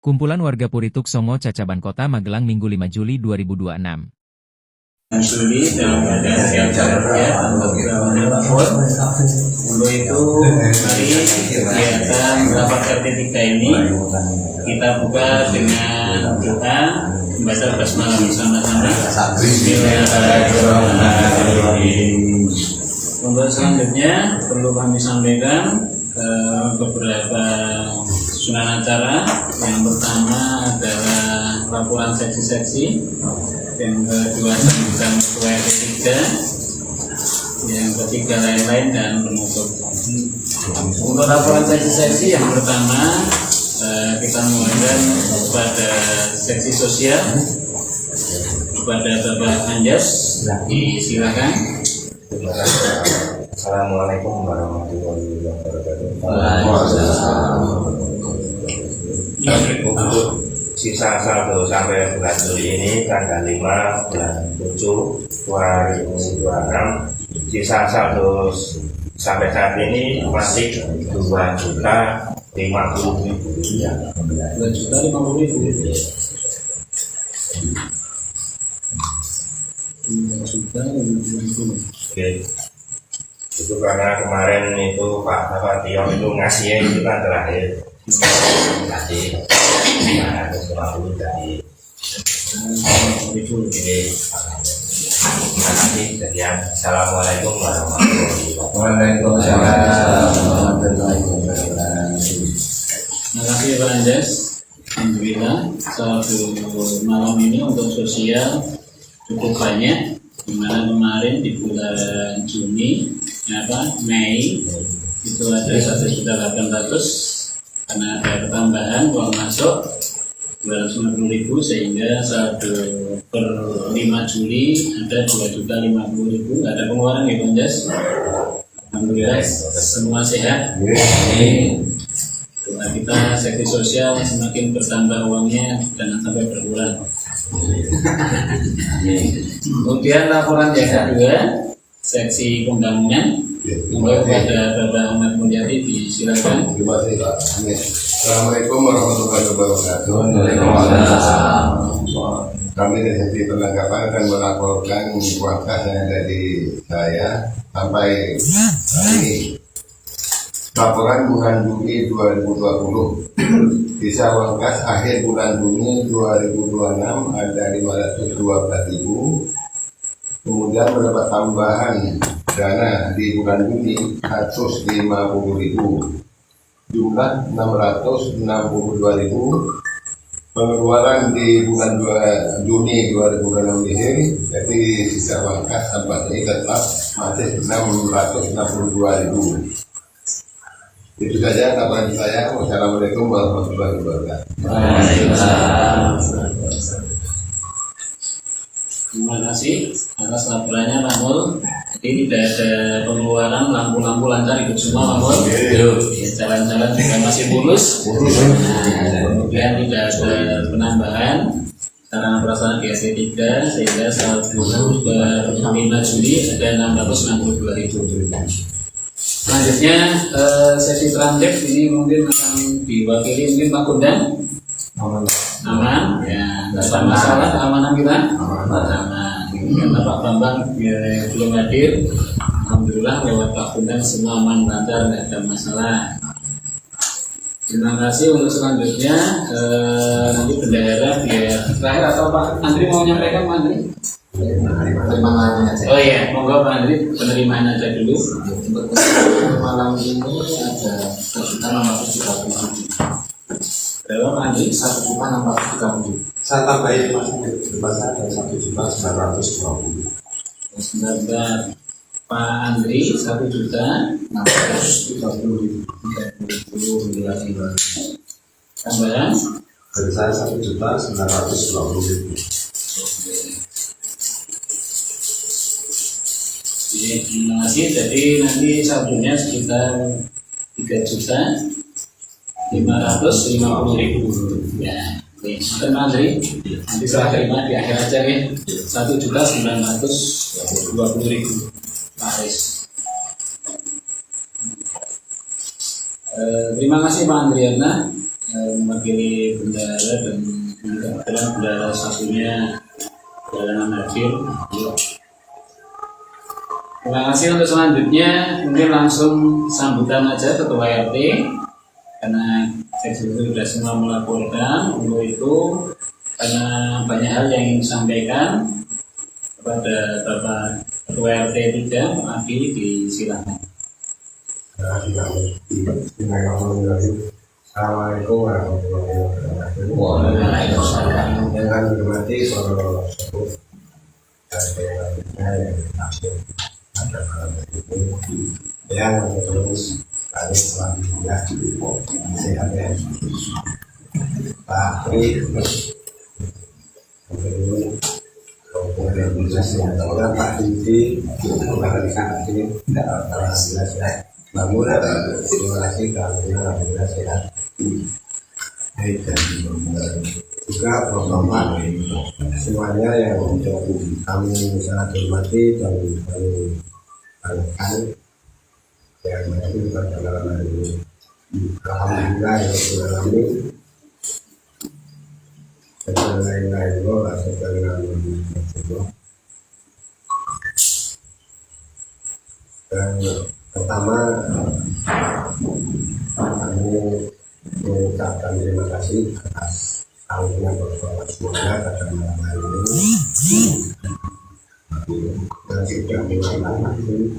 Kumpulan warga Purituk Songo Cacaban Kota Magelang Minggu 5 Juli 2026. Juli dalam keadaan sehat ya, untuk itu mari kegiatan rapat RT3 ini kita buka dengan doa membaca basmalah bersama-sama. Bismillahirrahmanirrahim. Untuk selanjutnya perlu kami sampaikan beberapa sunan acara. Yang pertama adalah laporan seksi-seksi, yang kedua sambutan ketua RT3, yang ketiga lain-lain dan penutup. Untuk laporan seksi-seksi yang pertama kita mohonkan kepada seksi sosial, kepada Bapak Anjas, disilakan. Assalamualaikum warahmatullahi wabarakatuh. Untuk sisa saldo sampai bulan Juli ini tanggal 5 bulan 7 2026, sisa saldo sampai saat ini masih 2.050.000. 2.050.000. Oke. Itu karena kemarin itu Pak Tio itu ngasihnya itu kan terakhir kasih 250 dari terima kasih sekian. Assalamualaikum warahmatullahi wabarakatuh. Terima kasih Pak Anjas. Alhamdulillah satu malam ini untuk sosial cukup banyak, dimana kemarin di bulan Mei itu ada 1.800.000 karena ada pertambahan uang masuk 250.000 sehingga saldo per 5 Juli ada 2.050.000. Ada pengeluaran ya Bang Jas? Alhamdulillah semua sehat. Doa kita seksi sosial semakin bertambah uangnya dan sampai berkurang. Kemudian laporan yang kedua seksi pembangunan. Mulai kepada Bapak Ahmad Mulyadi, disilakan. Terima kasih Pak. Assalamualaikum warahmatullahi wabarakatuh. Kami dari Seksi Penangkapan akan melaporkan kuantas yang ada di saya sampai hari ini. Laporan bulan Juli 2020. Sisa uang kas akhir bulan Juni 2026 ada 512.000. Kemudian mendapat tambahan dana di bulan Juni 150.000, jumlah 662.000. Pengeluaran di bulan Juni 2026 ini, jadi sisa uang kas sampai ini tetap masih 662.000. Itu saja laporan saya. Wassalamualaikum warahmatullahi wabarakatuh. Terima kasih atas laporannya Pak Mul. Jadi tidak ada pengeluaran, lampu-lampu lancar ikut semua Pak Mul. Jalan-jalan juga masih mulus. Kemudian tidak ada penambahan sarana prasarana di SC3 sehingga saldo per 5 Juli ada 662.000. Selanjutnya sesi transit ini mungkin akan diwakili mungkin Pak Kundang. Aman, ya, tidak ada masalah keamanan kita. Aman. Karena Pak Bambang belum hadir, alhamdulillah lewat Pak Kundang semua aman lancar, tidak ada masalah. Terima kasih. Untuk selanjutnya nanti bendahara biar terakhir atau Pak Andri mau menyampaikan Pak Andri? Oh iya, monggo Pak Andri penerimaan aja dulu. Malam ini ada 1.630.000. Berapa Pak Andri? 1.630.000. Saya tambahin Mas, ada 1.920.000. Sebentar, Pak Andri 1.630.000. Tambahan? Dari saya 1.920.000. Terima kasih. Jadi nanti saldonya sekitar 3.550.000. Ya, oke. Pak Andri, nanti serah terima di akhir aja nih. 1.920.000. Pak Aris. Terima kasih Pak Andriana. mewakili bendara dan kebetulan bendara satunya Jalanan hadir. Terima kasih. Untuk selanjutnya mungkin langsung sambutan aja Ketua RT karena seksi sudah semua melaporkan. Untuk itu karena banyak hal yang ingin disampaikan kepada Bapak Ketua RT 3, Pak Adi, disilakan. Assalamualaikum warahmatullahi wabarakatuh. Waalaikumsalam. Dengan hormati para sepuh dan dewa yang langsung pada malam ini yang terus kami alhamdulillah sehat ya. Pak Tri, kemudian organisasi yang terhadap Pak Didi, organisasi ini tidak alhamdulillah sehat. Namun terima kasih karena alhamdulillah sehat. Juga Bapak semuanya yang kami sangat hormati dan kami banggakan yang menjadi pada malam hari ini. Alhamdulillah yang mengalami segala lain-lain dan pertama kami mengucapkan terima kasih atas tahunnya Bapak semuanya pada malam hari ini dan sudah mengalami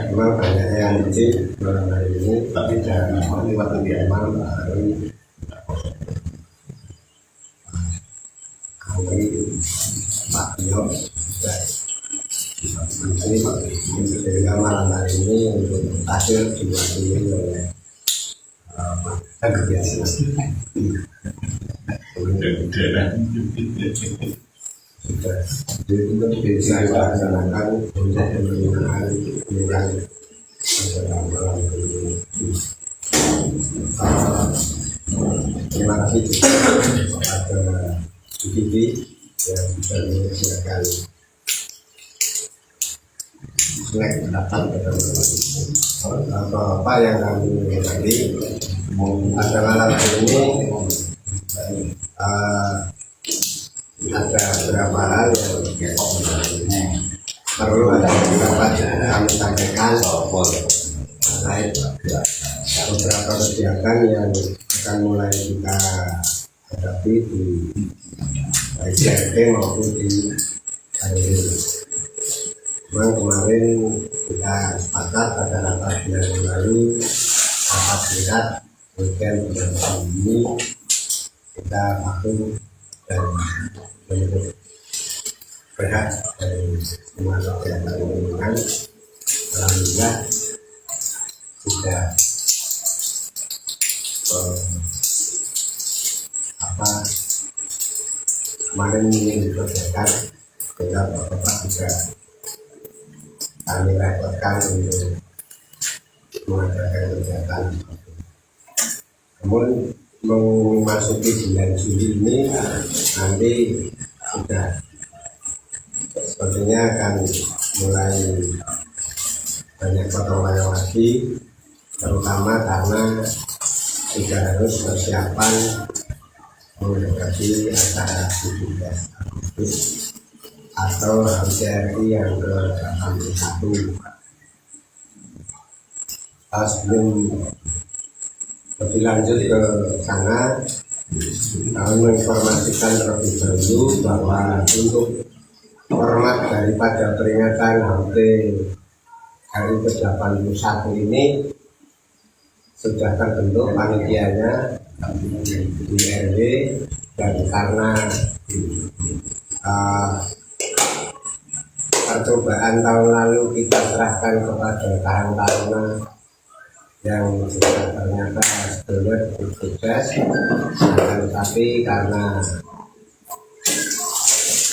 memang banyak yang kecil malam hari ini tapi jangan lewat di malam hari kami Pak Tio sehingga malam hari ini untuk hasil diwakili oleh kebiasaan sudah untuk bisa dilaksanakan untuk pemilihan pemilihan pada malam ini. Terima kasih juga kepada BPD yang bisa menyediakan snack datang pada malam ini. Apa yang kami tadi pada malam ini ada beberapa hal yang perlu dapat kami sampaikan terkait beberapa kegiatan yang akan mulai kita hadapi di baik di RT maupun di RW. Memang kemarin kita sepakat pada rapat bulan yang lalu, rapat singkat, kemudian pada ini kita patuh dan menyebut berhak dari semua kegiatan lingkungan. Alhamdulillah sudah kemarin ini dikerjakan sehingga Bapak juga kami repotkan untuk mengadakan kegiatan. Namun memasuki bulan Juli ini nanti sudah sepertinya akan mulai banyak potong royong lagi, terutama karena sudah harus persiapan menghadapi acara 17 Agustus atau HUT-RI yang ke-81. Sebelum lebih lanjut ke sana, kami menginformasikan terlebih dahulu bahwa untuk format daripada peringatan HUT RI ke-81 ini sudah terbentuk panitianya di RW, dan karena percobaan tahun lalu kita serahkan kepada Karang Taruna yang juga ternyata belum sukses, tetapi karena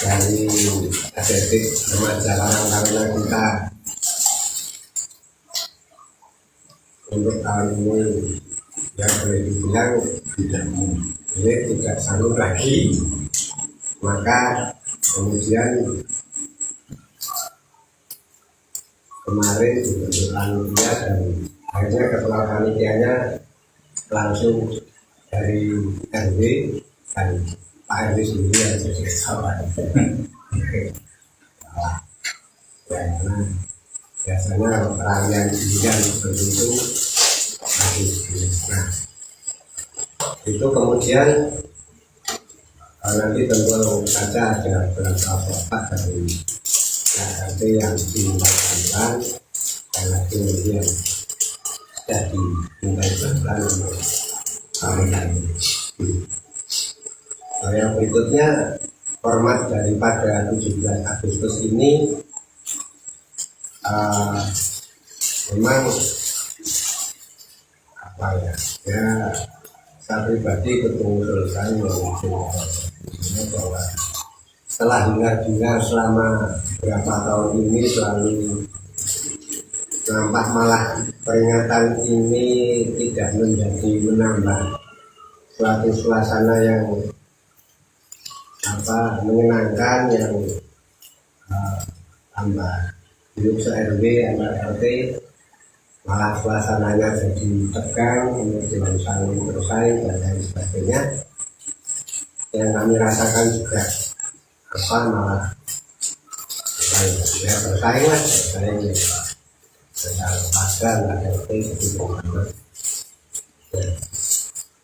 dari estetik remaja Karang Taruna kita untuk tahun ini yang boleh dibilang tidak sanggup lagi, maka kemudian kemarin dibentuk panitia dan akhirnya ketua panitianya langsung dari RW dan Pak RW sendiri yang jadi kawan. Karena biasanya rangkaian hujan seperti itu masih nah itu kemudian nanti tentu saja ada beberapa bapak dari RT yang dilakukan dan lagi kemudian jadi mulai berjalan untuk kami. Yang berikutnya format daripada 17 Agustus ini memang apa ya saya pribadi mengusulkan bahwa setelah dengar selama beberapa tahun ini selalu nampak malah peringatan ini tidak menjadi menambah suatu suasana yang menyenangkan, yang tambah hidup se-RW antar RT, malah suasananya jadi tegang, kemudian saling bersaing dan lain sebagainya. Yang kami rasakan juga malah bersaing secara padan ada RT seperti itu.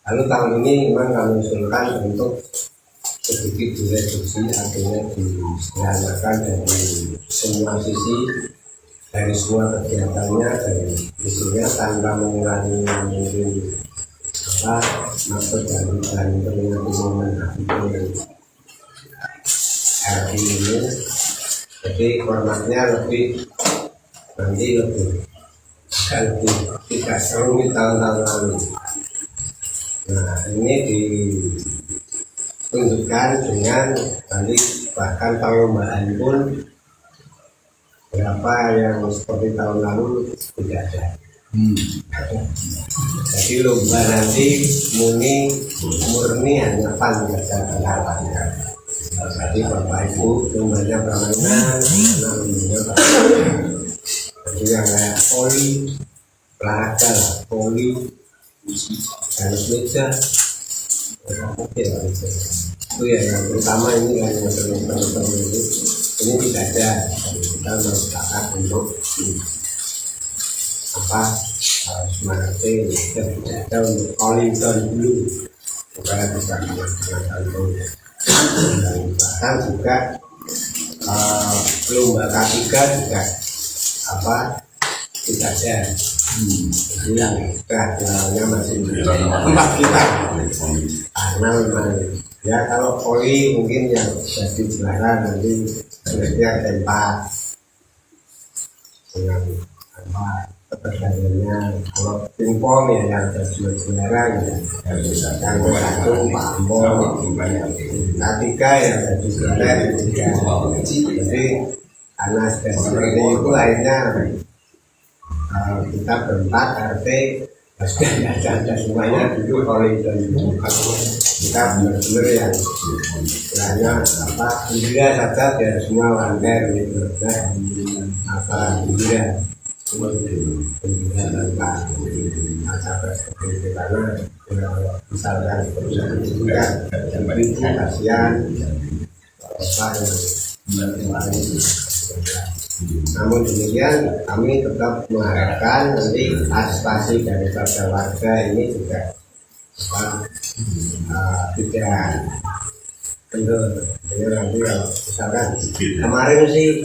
Lalu tahun ini memang kami usulkan untuk sedikit direduksi, artinya disederhanakan dari semua sisi, dari semua kegiatannya, dari isinya tanpa mengurangi mungkin maksud dan peringatan momen hari ini. Jadi formatnya lebih tidak serumit tahun-tahun lalu. Nah ini ditunjukkan dengan nanti bahkan perlombaan pun berapa yang seperti tahun lalu tidak ada. Jadi lomba nanti murni hanya fun saja. Jadi Bapak Ibu lombanya permainan, jadi yang kayak poli, olahraga, poli, tenis meja, itu ya yang terutama ini kan yang teman-teman itu ini tidak ada. Kita mengusahakan untuk semangatnya tidak ada untuk calling down dulu supaya bisa melaksanakan dulu. Dan bahkan juga lomba K3 juga tidak ada. Jadi keadaannya masih tempat kita karena memang ya kalau poli mungkin yang jadi juara nanti sebenarnya tempat dengan pertandingannya. Kalau pingpong ya yang jadi juara ya yang satu Pak Ambon, K3 yang jadi juara jadi karena seperti itu akhirnya kita berempat RT sudah ada semuanya dulu oleh kita benar-benar yang istilahnya gembira saja biar semua lancar gitu. Gembira tanpa masalah seperti itu karena misalkan juga itu kasihan namun demikian kami tetap mengharapkan nanti aspirasi dari warga ini juga tidak kendor. Jadi nanti kalau misalkan kemarin sih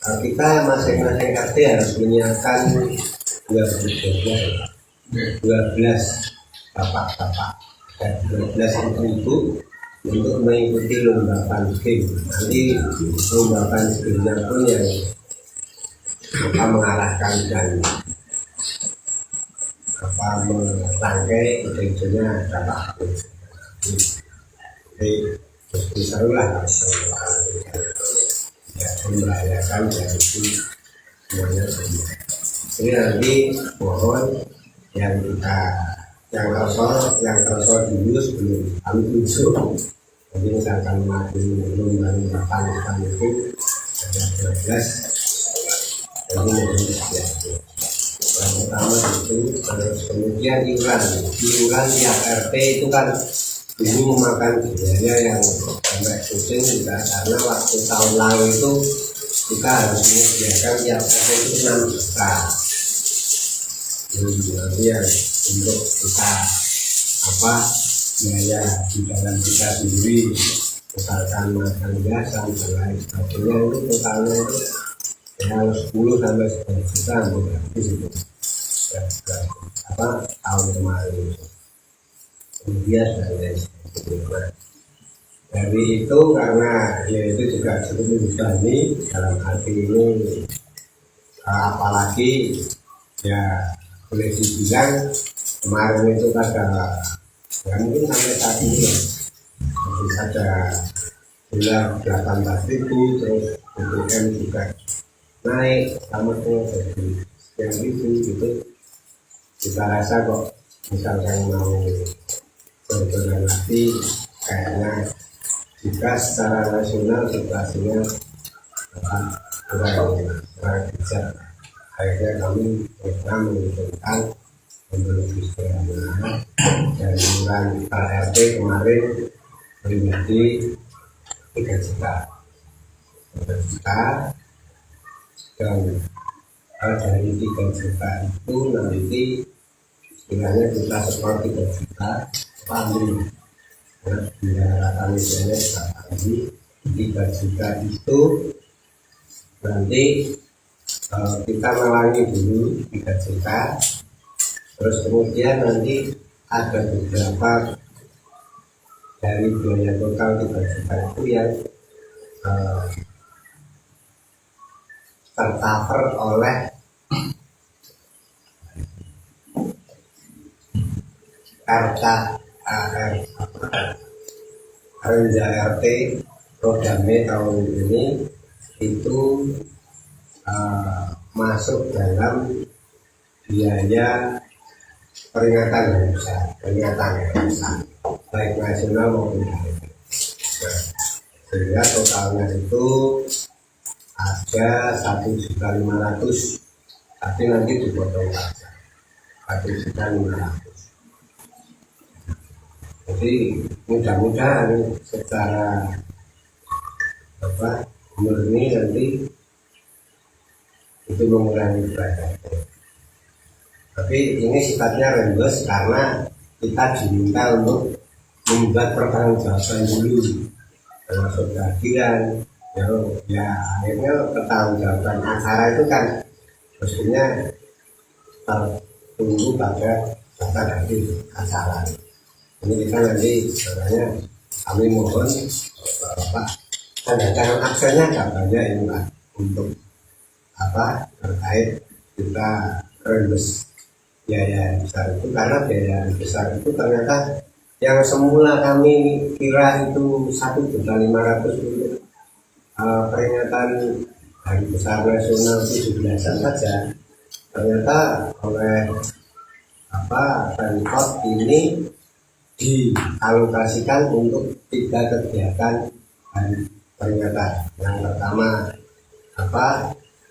kita masing-masing RT harus menyiapkan 12 bapak-bapak dan 12 ibu untuk mengikuti lomba pancing. Nanti lomba pancingnya pun yang mengarahkan dan merangkai ide-idenya dapat. Jadi bisa lah membahayakan dari itu semuanya semua. Jadi nanti mohon yang terso dulu sebelum kami tunjuk. Jadi misalkan maju lomba pancing itu ada 12. Jadi mohon yang pertama itu. Terus kemudian iuran tiap RT itu kan dulu memakan biaya yang sampai pusing juga, karena waktu tahun lalu itu kita harus menyediakan tiap RT itu 6 juta. Jadi yang untuk kita biaya di dalam kita sendiri, misalkan makan biasa dan lain sebagainya, itu totalnya itu ya 10 sampai 11 juta untuk habis itu tahun kemarin itu. Kemudian dan lain sebagainya. Dari itu karena ya itu juga cukup membebani dalam arti ini, apalagi ya boleh dibilang kemarin itu ada ya mungkin sampai saat ini ada gula 18.000, terus BBM juga naik sama jadi sekian ribu gitu. Kita rasa kok misalkan mau berjalan lagi kayaknya jika secara nasional situasinya kurang bijak. Akhirnya kami pernah mengusulkan untuk distribusikan dan iuran RT kemarin menjadi 3 juta dan dari 3 juta itu nanti istilahnya kita setor 3 juta pamri. Bila kami lagi 3 juta itu nanti kita melangi dulu 3 juta, terus kemudian nanti ada beberapa dari biaya total 3 juta itu yang tercover oleh Renja RT programnya tahun ini itu masuk dalam biaya peringatan yang besar, baik nasional maupun daerah. Sehingga totalnya itu ada 1.500.000, tapi nanti dipotong pajak 1.500.000. Jadi mudah-mudahan secara murni nanti itu mengurangi berat. Tapi ini sifatnya rembes karena kita diminta untuk membuat pertanggungjawaban dulu, termasuk kehadiran. Ya akhirnya pertanggungjawaban acara itu kan mestinya tertunggu pada data dari acara. Ini kita nanti sebenarnya kami mohon Bapak tanda tangan aksennya kabarnya ini Pak, untuk terkait kita rembes biaya besar itu, karena biaya besar itu ternyata yang semula kami kira itu 1.500.000 untuk peringatan hari besar nasional 17-an saja, ternyata oleh Pemkot ini dialokasikan untuk 3 kegiatan hari peringatan. Yang pertama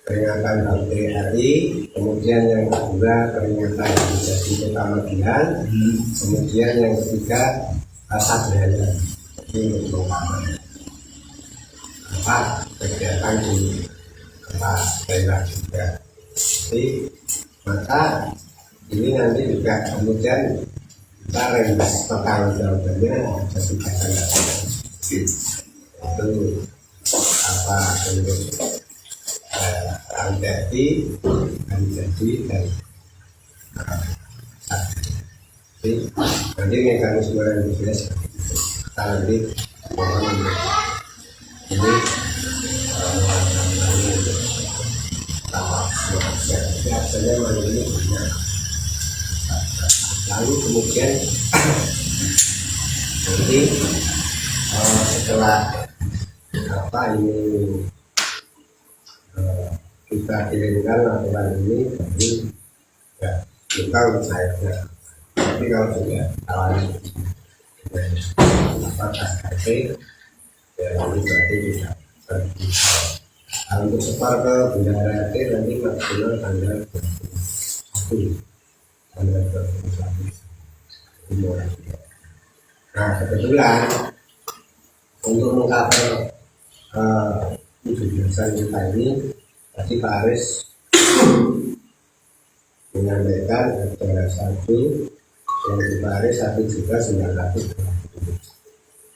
peringatan HUT RI, kemudian yang kedua peringatan jadi Kota Median, kemudian yang ketiga Sadrana. Ini untuk kegiatan di tempat daerah juga. Jadi maka ini nanti juga kemudian kita rembes total jawabannya jadi akan itu untuk jadi dan nanti mekanisme yang jelas kita nanti ini biasanya ini banyak. Lalu kemudian nanti setelah ini kita kirimkan laporan ini, jadi ya kita cairnya. Tapi kalau sudah awalnya KKP ya nanti berarti tidak terbuka. Untuk setor ke bendahara RT nanti maksimal tanggal 1 tanggal 21 Januari. Nah kebetulan untuk mengcover 17-an kita ini tadi Pak Aris menyampaikan ada satu yang Pak Aris 1.900.000.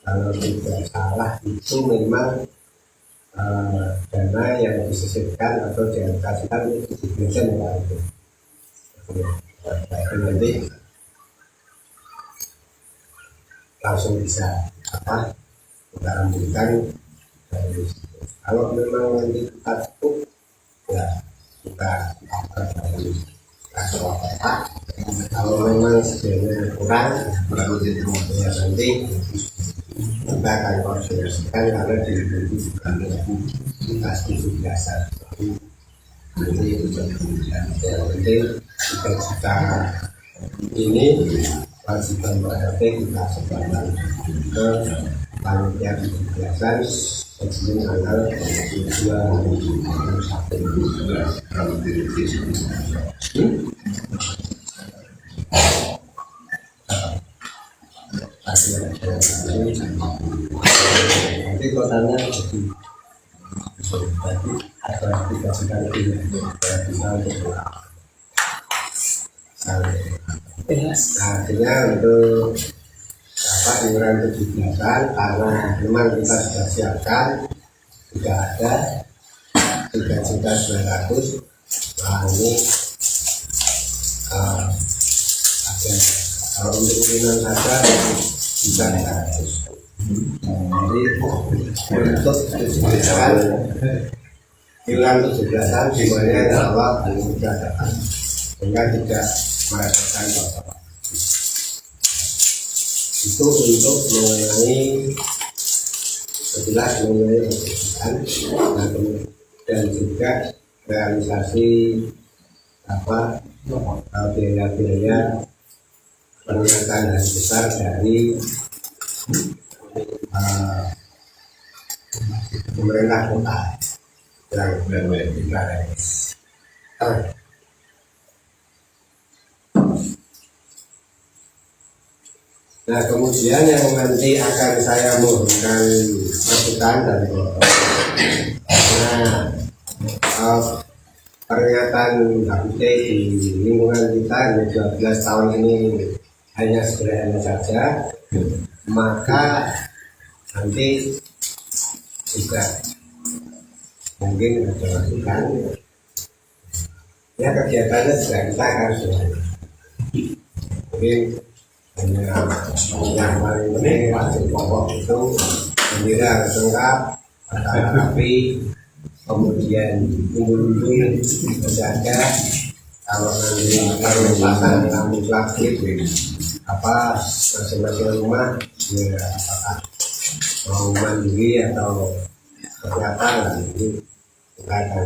Kalau tidak salah itu memang dana yang disisihkan atau dialokasikan itu dibiasakan Pak itu. Nanti langsung bisa kita rambutan dari situ. Kalau memang nanti kita cukup ya kita dari kasih apa. Kalau memang sedianya kurang ya nanti kita akan koordinasikan karena di itu juga pasti biasa. Jadi itu yang penting kita ini wajiban berarti kita sebarkan ke panitia 17-an sebelum tanggal 2 nanti totalnya jadi ada 3 juta lebih bisa untuk artinya untuk iuran 17-an karena memang kita sudah siapkan sudah ada 3.900.000. Nah ini ada kalau untuk iuran saja bisa 100. Jadi untuk 17-an iuran 17-an semuanya adalah tidak dapat sehingga tidak merasakan apa-apa. Itu untuk mengurangi setelah mengurangi kebutuhan dan juga realisasi biaya-biaya peningkatan yang besar dari pemerintah kota yang berada. Nah kemudian yang nanti akan saya mohonkan masukan dan peringatan HUT di lingkungan kita ini 12 tahun ini hanya sederhana saja, maka nanti juga mungkin ada masukan ya kegiatannya juga kita akan sederhana, mungkin hanya yang paling penting wajib pokok itu bendera harus lengkap, rapi, kemudian undung-undung menjaga kalau nanti baru pasang lampu flagship masing-masing rumah ya apakah mau mandiri atau ternyata nanti kita akan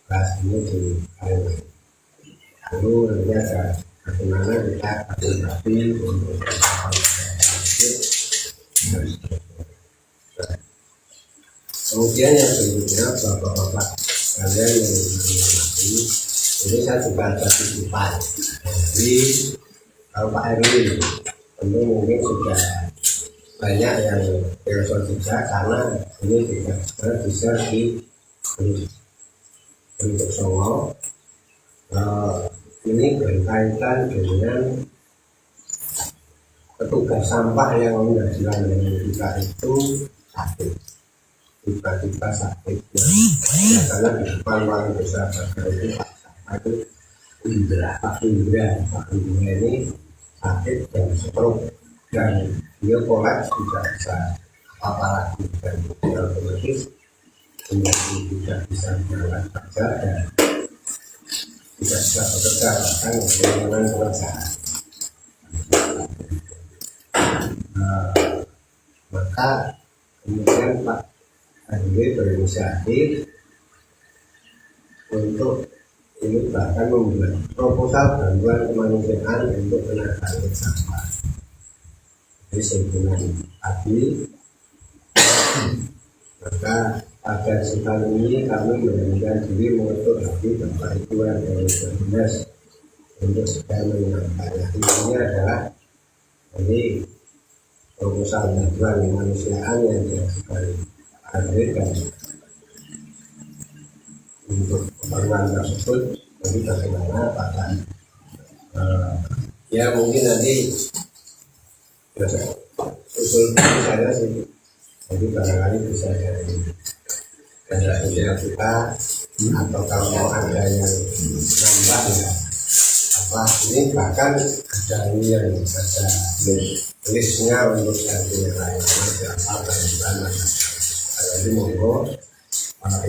bahas ini di hari ini. Lalu nanti ada bagaimana kita koordinasi untuk kemudian yang berikutnya bapak-bapak kalian yang menghormati ini saya juga ada titipan jadi kalau Pak Erwin tentu mungkin sudah banyak yang telepon juga karena ini juga bisa di bentuk Songo. Ini berkaitan dengan petugas sampah yang menjadi langganan kita itu sakit, tiba-tiba sakit. Biasanya di depan paling besar itu Pak Sampah itu Pak Indra ini sakit dan stroke dan dia kolaps tidak bisa apa lagi dan otomatis menjadi tidak bisa berjalan kerja dan tidak bisa bekerja bahkan kehilangan pekerjaan. Maka kemudian Pak Andri berinisiatif untuk ini bahkan membuat proposal bantuan kemanusiaan untuk penanganan sampah. Jadi sehubungan tadi maka pada kesempatan ini kami menyanyikan diri mengetuk hati Bapak Ibu yang bertugas untuk segera menyampaikan. Ini adalah jadi proposal bantuan kemanusiaan yang diajukan RW dan untuk keperluan tersebut. Jadi bagaimana pada ya mungkin nanti usul saya sih, jadi barangkali bisa dari sosial kita, atau kalau mau ada yang nambah ya apa ini, bahkan ada ini yang ada listnya untuk yang lain apa dan gimana. Jadi monggo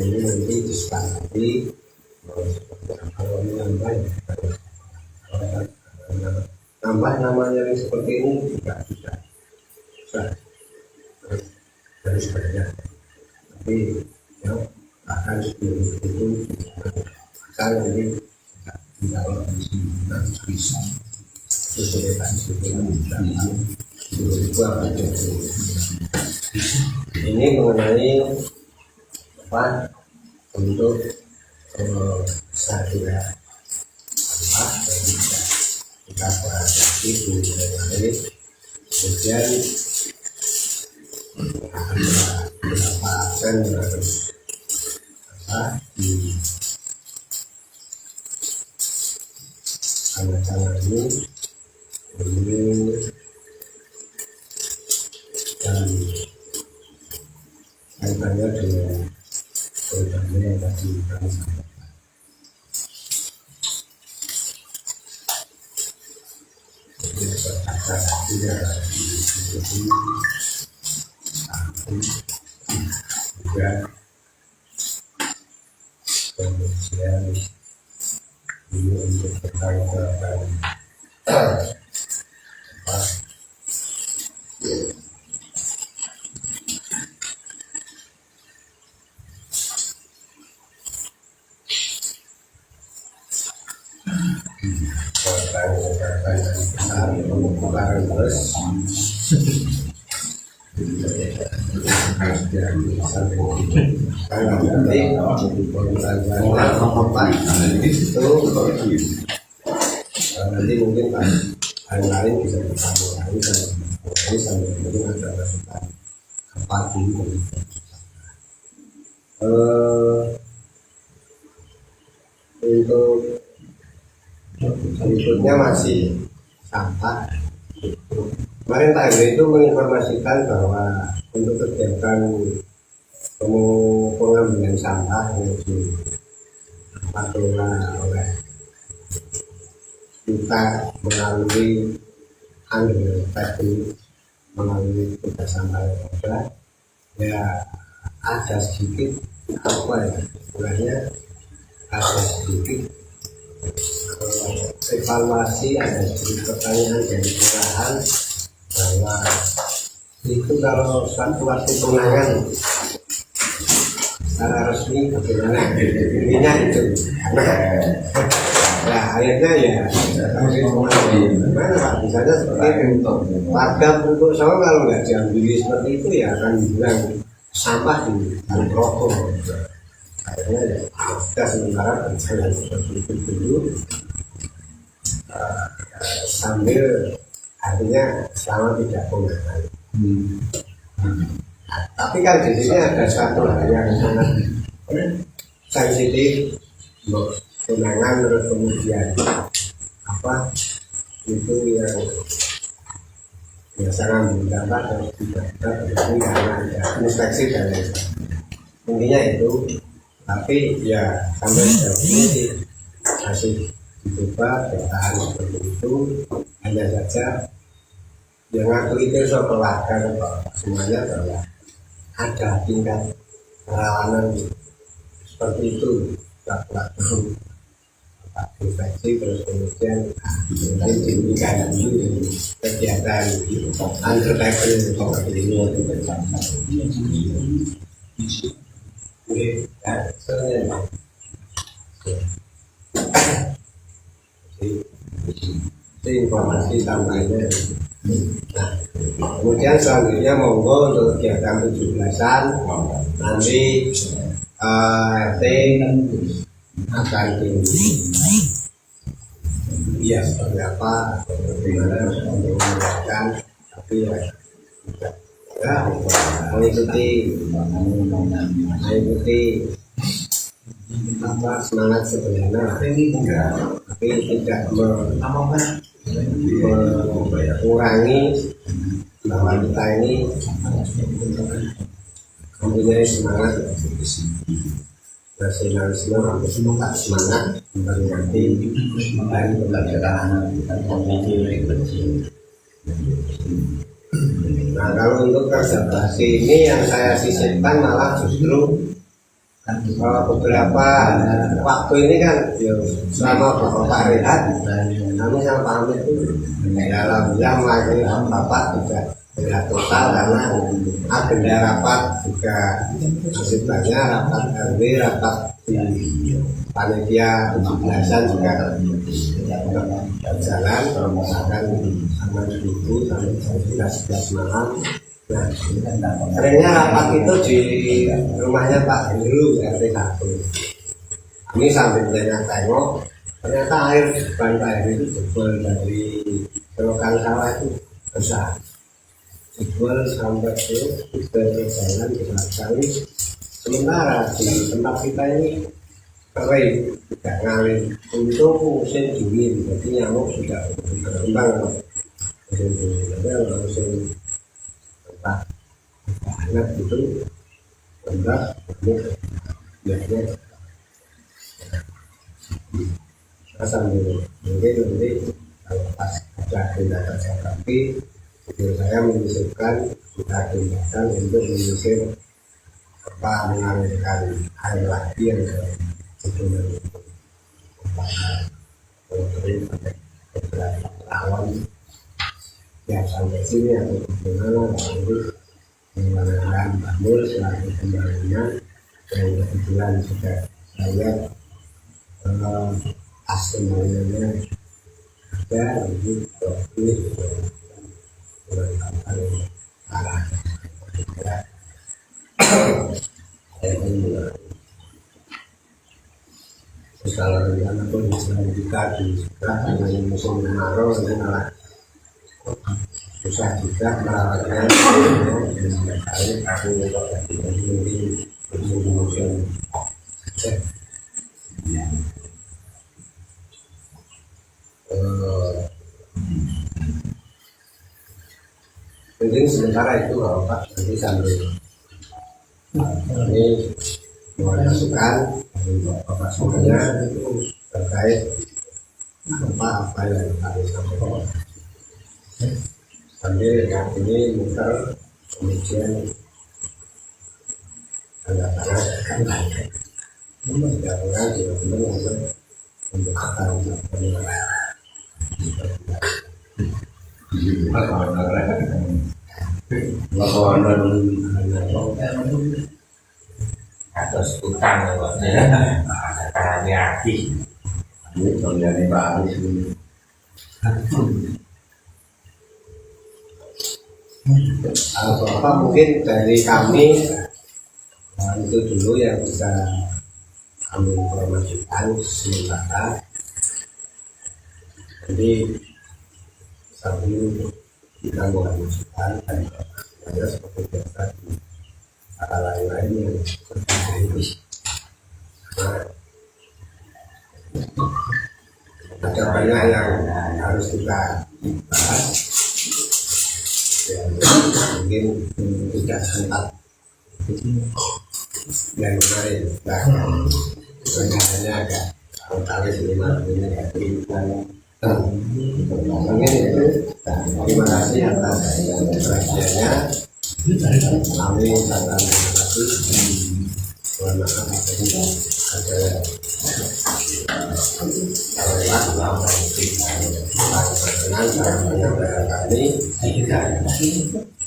ini nanti disepakati kalau ini nambah ya tambah namanya yang seperti ini juga bisa dari sebagainya, tapi ya akan sebelum itu saya ini tidak bisa sesuai ini mengenai apa untuk saya apa kita perhatikan itu mengenai kemudian beberapa absen apa di anak-anak ini dan kaitannya dengan programnya yang tadi kami sampaikan. Jadi tidak juga kemudian ini untuk bertanggung pembukaan terus kalau nanti mungkin hari lain bisa bertemu lagi dan ini sambil mungkin ada resultat apa dulu untuk berikutnya masih sampah. Kemarin Pak Heru itu menginformasikan bahwa untuk kegiatan pengambilan sampah yang dikelola oleh kita melalui tadi melalui tugas sampah yang ada, ya ada sedikit apa ya sebenarnya ada sedikit evaluasi, ada sedikit pertanyaan dari kelurahan bahwa itu kalau suatu waktu penangan secara resmi bagaimana intinya itu. Nah akhirnya ya gimana Pak, misalnya seperti itu warga penduduk Solo kalau nggak diambil seperti itu ya akan dibilang sampah di rokok. Akhirnya ya kita sementara berjalan seperti itu dulu sambil artinya selama tidak punah. Tapi kan di sini ada satu hal yang sangat sensitif untuk tunangan, terus kemudian apa itu yang sangat mendapat harus tidak terjadi karena ada inspeksi dan lain sebagainya. Intinya itu, tapi ya sampai sejauh ini masih dicoba bertahan seperti itu, hanya saja yang aku itu soal keluarga semuanya bahwa ada tingkat kerawanan seperti itu waktu infeksi, terus kemudian nanti diberikan kegiatan undertaker seperti ini itu informasi tambahnya. Nah, kemudian selanjutnya monggo untuk kegiatan 17-an nanti RT akan ya seperti apa atau bagaimana untuk menegakkan, tapi ya mengikuti apa semangat sebenarnya, tapi tidak mengurangi bahwa kita ini mempunyai semangat nasionalisme atau semangat memperingati hari kemerdekaan. Nah, kalau untuk kerja bakti ini yang saya sisipkan malah justru beberapa waktu ini kan selama Bapak rehat, kami yang pamit itu dalam yang lagi Bapak juga rehat total karena agenda rapat juga masih banyak, rapat RW, rapat di panitia 17-an juga berjalan, misalkan sama ibu sampai jam 11 malam. Nah, seringnya rapat itu di rumahnya Pak Heru RT 1. Ini sambil tengok, ternyata air depan Pak Heru itu jebol dari selokan sawah itu besar, jebol sampai ke jalan besar sekali. Sementara di tempat kita ini kering, tidak ngalir. Untuk musim dingin, jadi nyamuk sudah berkembang. Musim dingin, ada musim anak itu rendah, biasanya sambil mungkin nanti kalau pas ada agenda kerja bakti, saya menyisipkan kita agendakan untuk menyisir apa mengalirkan air lagi yang ke sebelum beberapa tahun ya sampai sini atau bagaimana nanti menggunakan bangun selalu pembangunan dan kebetulan sudah saya aslinya ada nanti ini menggunakan arah kalau rencana pun bisa kita dengan musim kemarau nanti malah susah juga merawatnya. Aku musim mungkin sementara itu kalau Pak nanti sambil ini masukan Bapak semuanya terkait apa yang harus disampaikan. Sambil yang ini muter kemudian tanda-tanda jangan juga untuk kata atas utang ya, ada reaksi ini contohnya Pak Aris ini. Apa mungkin dari kami itu dulu yang bisa kami informasikan sementara. Jadi sambil kita mengajukan dan ada seperti biasa di kata lain-lain yang seperti itu. Nah, ada banyak yang harus kita bahas. Ya, mungkin tidak sempat yang kemarin hanya agak kali 5 ini mungkin itu. Terima kasih atas perhatiannya. Kami sangat terima kasih. Mohon maaf ada penyampaian kami.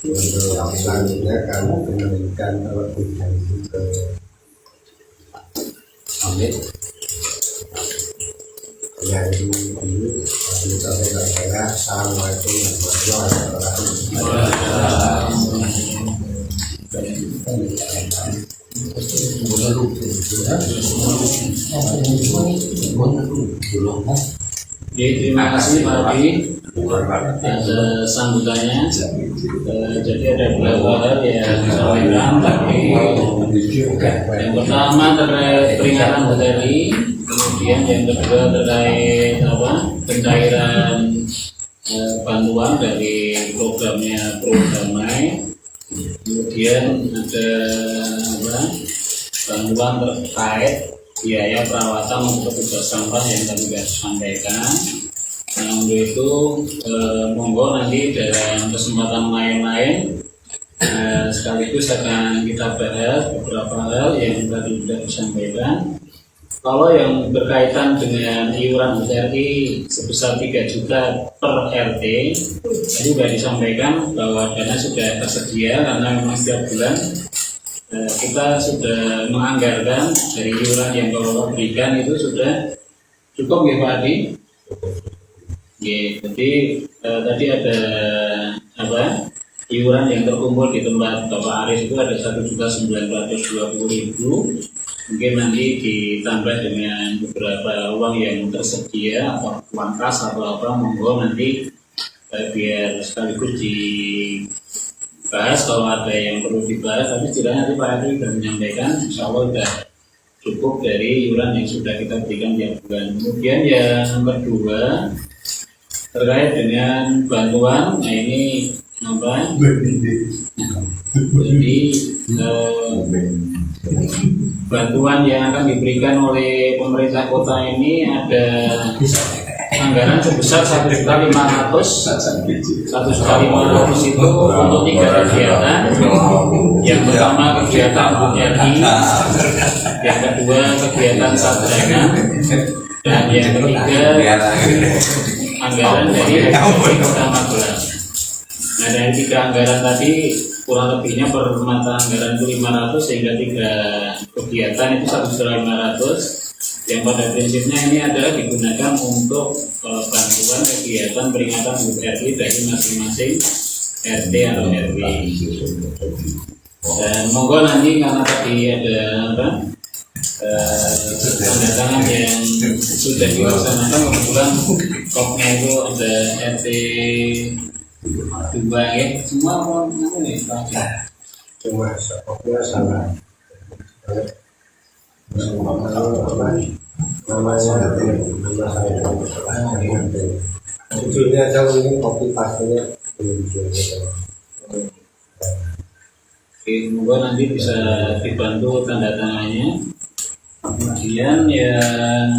Untuk selanjutnya kami memberikan perwakilan ke Amit yang ini sampai saya. Assalamualaikum warahmatullahi wabarakatuh. Terima kasih Pak Adi atas sambutannya. Jadi ada beberapa hal yang disampaikan, tapi yang pertama terkait peringatan materi, kemudian yang kedua terkait pencairan bantuan dari programnya Pro Damai, kemudian ada bantuan terkait biaya perawatan untuk petugas sampah yang tadi sudah sampaikan. Nah, untuk itu monggo nanti dalam kesempatan lain-lain sekaligus akan kita bahas beberapa hal yang tadi sudah disampaikan. Kalau yang berkaitan dengan iuran RI sebesar 3 juta per RT, tadi sudah disampaikan bahwa dana sudah tersedia karena memang setiap bulan kita sudah menganggarkan dari iuran yang Bapak berikan itu sudah cukup ya Pak Adi. Jadi tadi ada iuran yang terkumpul di tempat Bapak Aris itu ada 1.920.000. Mungkin nanti ditambah dengan beberapa uang yang tersedia atau uang kas atau apa, monggo nanti biar sekaligus dibahas kalau ada yang perlu dibahas. Tapi setidaknya nanti Pak Adi sudah menyampaikan, insya Allah sudah cukup dari iuran yang sudah kita berikan tiap bulan. Kemudian yang kedua terkait dengan bantuan, nah ini jadi bantuan yang akan diberikan oleh pemerintah kota ini ada anggaran sebesar 1.500.000. 1.500.000 itu untuk 3 kegiatan. Yang pertama kegiatan RI, yang kedua kegiatan Sadrana, dan yang ketiga anggaran dari Kota Magelang. Nah, dari 3 anggaran tadi kurang lebihnya per mata anggaran itu 500, sehingga 3 kegiatan itu 1.500. Yang pada prinsipnya ini adalah digunakan untuk bantuan kegiatan peringatan HUT RI dari masing-masing RT atau RW. Dan monggo nanti karena tadi ada tanda tangan yang sudah dilaksanakan, kebetulan kopnya itu ada RT 2 ya, semua orang ini cuma kopnya salah. Namanya judulnya jauh ini kopi pastinya semoga nanti bisa dibantu tanda tangannya. Kemudian yang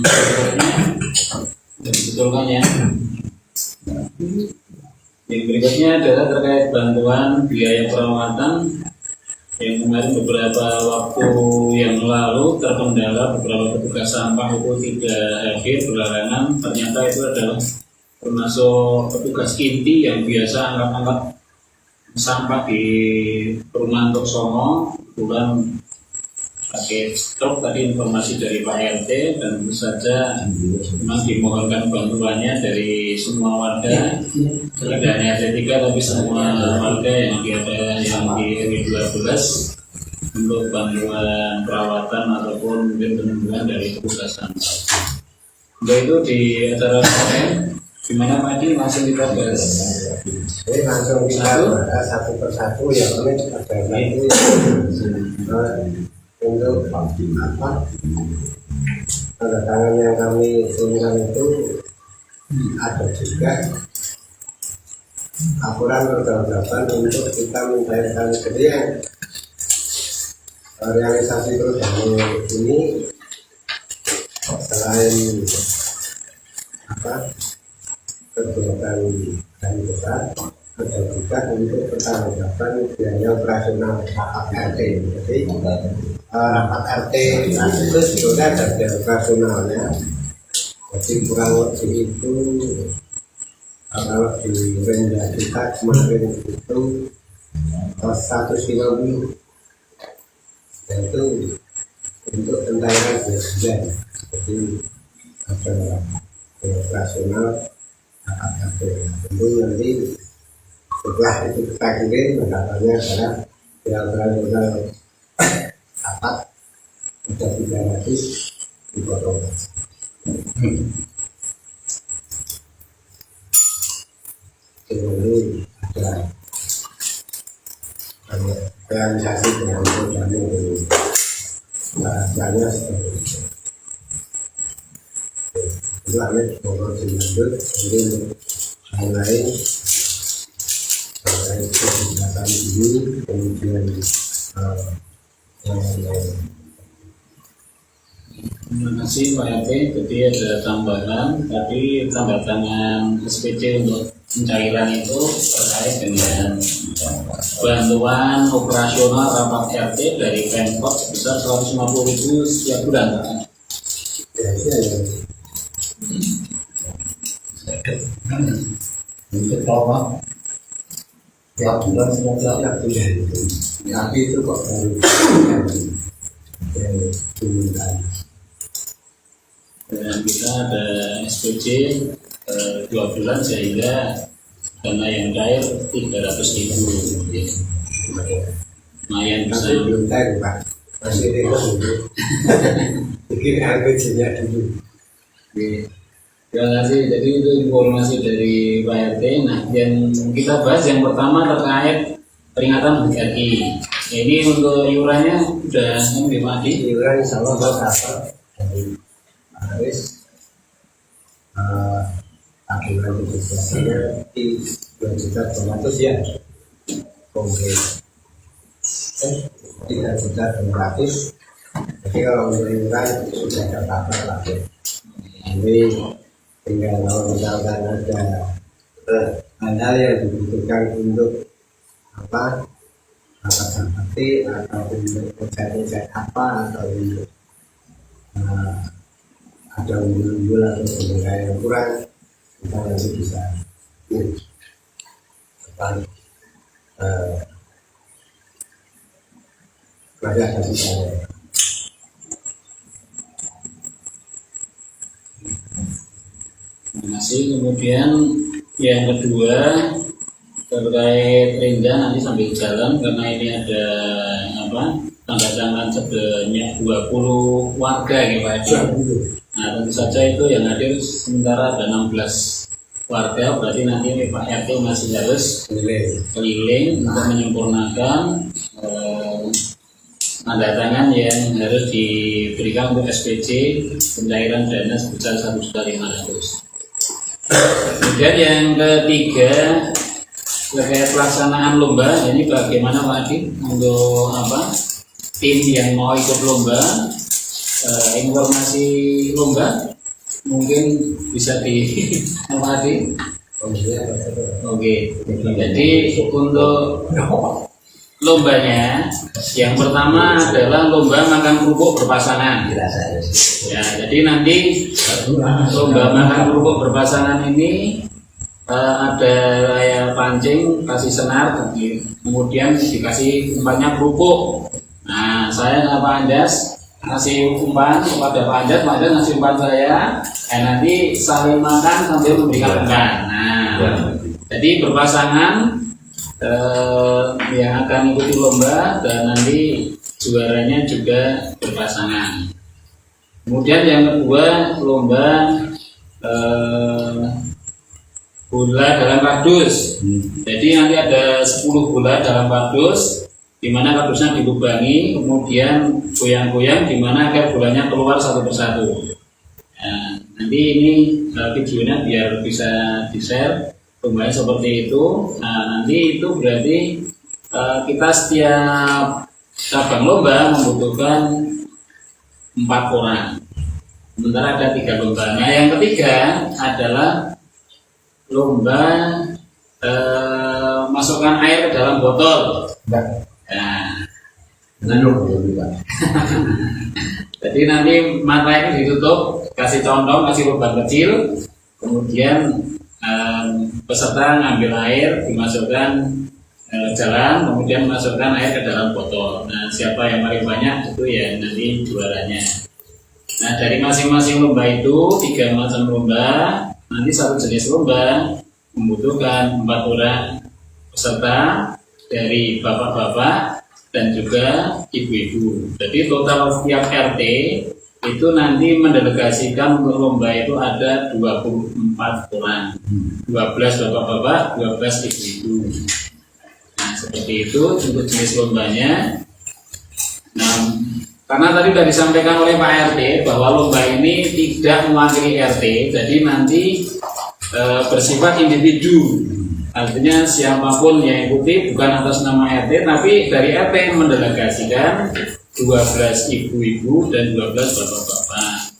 berikutnya dibetulkan ya. Yang berikutnya adalah terkait bantuan biaya perawatan yang kemarin beberapa waktu yang lalu terkendala, beberapa petugas sampah itu tidak hadir berhalangan. Ternyata itu adalah termasuk petugas inti yang biasa angkat-angkat sampah di perumahan Toksono. Kebetulan pakai truk tadi informasi dari Pak RT, dan tentu saja memang dimohonkan bantuannya dari semua warga, tidak hanya RT 3 tapi semua warga yang di RW 12 untuk bantuan perawatan ataupun mungkin penyembuhan dari petugas sampah. Untuk itu di acara kemarin gimana Pak Adi, langsung kita bahas. Ini langsung kita bahas satu persatu ya, ini ada lagi untuk apa tanda tangan yang kami kirimkan itu ada juga laporan pertanggungjawaban untuk kita mencairkan. Jadi yang realisasi program ini selain kegiatan dan besar, ada juga untuk pertanggungjawaban biaya operasional rapat RT. Jadi rapat RT itu sebetulnya ada biaya operasionalnya. Jadi kurang lebih itu kalau di rendah kita kemarin itu 150, yaitu untuk pencairan biaya. Jadi ada biaya operasional rapat RT. Tentu nanti setelah itu kita kirim, pendapatannya adalah biaya operasional rapat sudah 300 dipotong. itu kami ngobrol lanjut. Jadi untuk lain-lain kegiatan ini kemudian yang lain. Terima kasih Pak RT. Jadi ada tambahan tadi tanda tangan SPC untuk pencairan itu terkait dengan bantuan operasional rapat RT dari Pemkot sebesar 150.000 setiap bulan. Untuk apa? Tiap bulan tiap bulan tapi itu kok yang dan kita ada SPC 2 bulan sehingga dana yang cair 300.000. Lumayan bisa. masih belum tahu Pak, masih nego bikin RPJ-nya dulu. Terima kasih. Jadi itu informasi dari Pak RT. Nah, yang kita bahas yang pertama terkait peringatan HUT RI. Ini untuk iurannya sudah Pak Adi. Iuran insya Allah cover dari Aris akhirnya itu biasanya di 2.200.000 ya. Oke. 3.200.000. Jadi kalau untuk iuran sudah tercover lagi. Jadi tinggal kalau misalkan ada hal-hal yang dibutuhkan untuk apa seperti atau untuk proyek apa atau untuk ada umbul atau pembelian yang kurang, kita nanti bisa belajar kasih saya. Terima kasih. Kemudian yang kedua terkait Rinda nanti sambil jalan karena ini ada tanda tangan sebanyak 20 warga ya Pak Edi. Nah tentu saja itu yang hadir sementara ada 16 warga, berarti nanti ini Pak RT masih harus keliling untuk menyempurnakan tanda tangan yang harus diberikan untuk SPC pencairan dana sebesar 1.500.000. Kemudian yang ketiga terkait pelaksanaan lomba, ini bagaimana Pak Adi untuk tim yang mau ikut lomba, informasi lomba mungkin bisa di Pak Adi. Oke, jadi untuk lombanya yang pertama adalah lomba makan kerupuk berpasangan. Ya, jadi nanti lomba makan kerupuk berpasangan ini ada layar pancing, kasih senar, kemudian dikasih umpannya kerupuk. Nah, saya sama Pak Anjas ngasih umpan kepada Pak Anjas ngasih umpan saya, nanti saling makan sambil memberikan umpan. Nah, jadi berpasangan yang akan ikuti lomba dan nanti juaranya juga berpasangan. Kemudian yang kedua lomba bola dalam kardus. Jadi nanti ada 10 bola dalam kardus, di mana kardusnya dilubangi, kemudian goyang-goyang di mana agar bolanya keluar satu persatu. Nah, nanti ini videonya biar bisa di-share. Lombanya seperti itu. Nah, nanti itu berarti kita setiap cabang lomba membutuhkan 4 orang. Sementara ada 3 lomba. Nah, yang ketiga adalah lomba masukkan air ke dalam botol. Nah, jadi nanti mata ini ditutup, kasih condong, kasih lubang kecil, kemudian peserta ngambil air, dimasukkan jalan, kemudian masukkan air ke dalam botol. Nah, siapa yang paling banyak itu ya nanti juaranya. Nah, dari masing-masing lomba itu 3 macam lomba. Nanti satu jenis lomba membutuhkan 4 orang peserta dari bapak-bapak dan juga ibu-ibu. Jadi total setiap RT itu nanti mendelegasikan untuk lomba itu ada 24 orang, 12 bapak-bapak, 12 ibu-ibu. Nah, seperti itu untuk jenis lombanya. Nah, Karena tadi sudah disampaikan oleh Pak RT bahwa lomba ini tidak mewakili RT, jadi nanti bersifat individu. Artinya siapapun yang ikuti bukan atas nama RT, tapi dari RT yang mendelegasikan 12 ibu-ibu dan 12 bapak-bapak.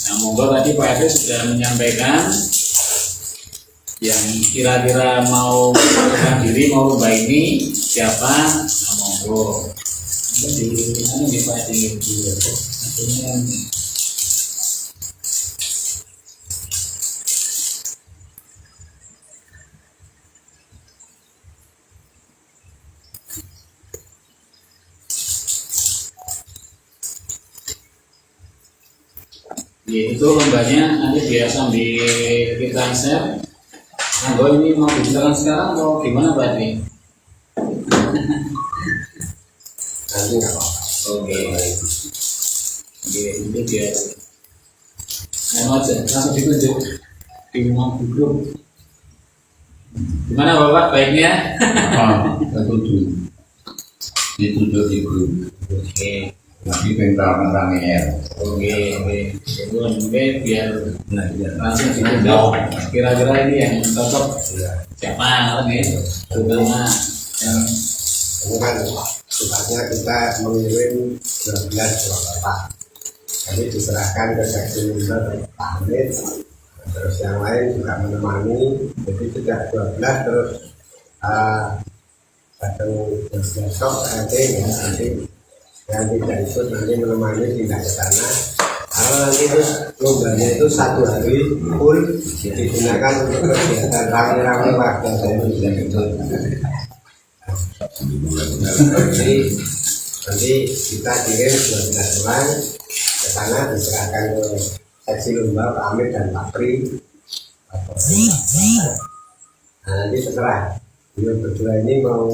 Nah, monggo tadi Pak RT sudah menyampaikan yang kira-kira mau menghadiri mau lomba ini siapa? Nah, monggo. Jadi ini Pak RT itu lombanya nanti biar sambil kita share. Nah, ini mau dijelaskan sekarang atau gimana Pak ini? Nanti nggak apa-apa. Oke, ini biar aja langsung ditunjuk di rumah grup. Gimana Bapak baiknya? Ditunjuk di grup. Oke. Tapi pental-pentalnya Oke, biar langsung ditunjuk. Kira-kira ini yang cocok siapa nih? Terutama yang Ini kan sifatnya kita mengirim 12 bapak. Jadi diserahkan ke seksi member Pak Hamid. Terus yang lain juga menemani. Jadi tidak 12 terus satu besok nanti yang tidak ikut nanti menemani tidak ke sana. Karena nanti itu lombanya itu 1 hari full digunakan untuk kegiatan rame-rame warga saya tidak ikut. Jadi nanti kita kirim 12 orang ke sana diserahkan ke seksi lomba Pak Amir dan Pak Pri. Nah, nanti setelah beliau berdua ini mau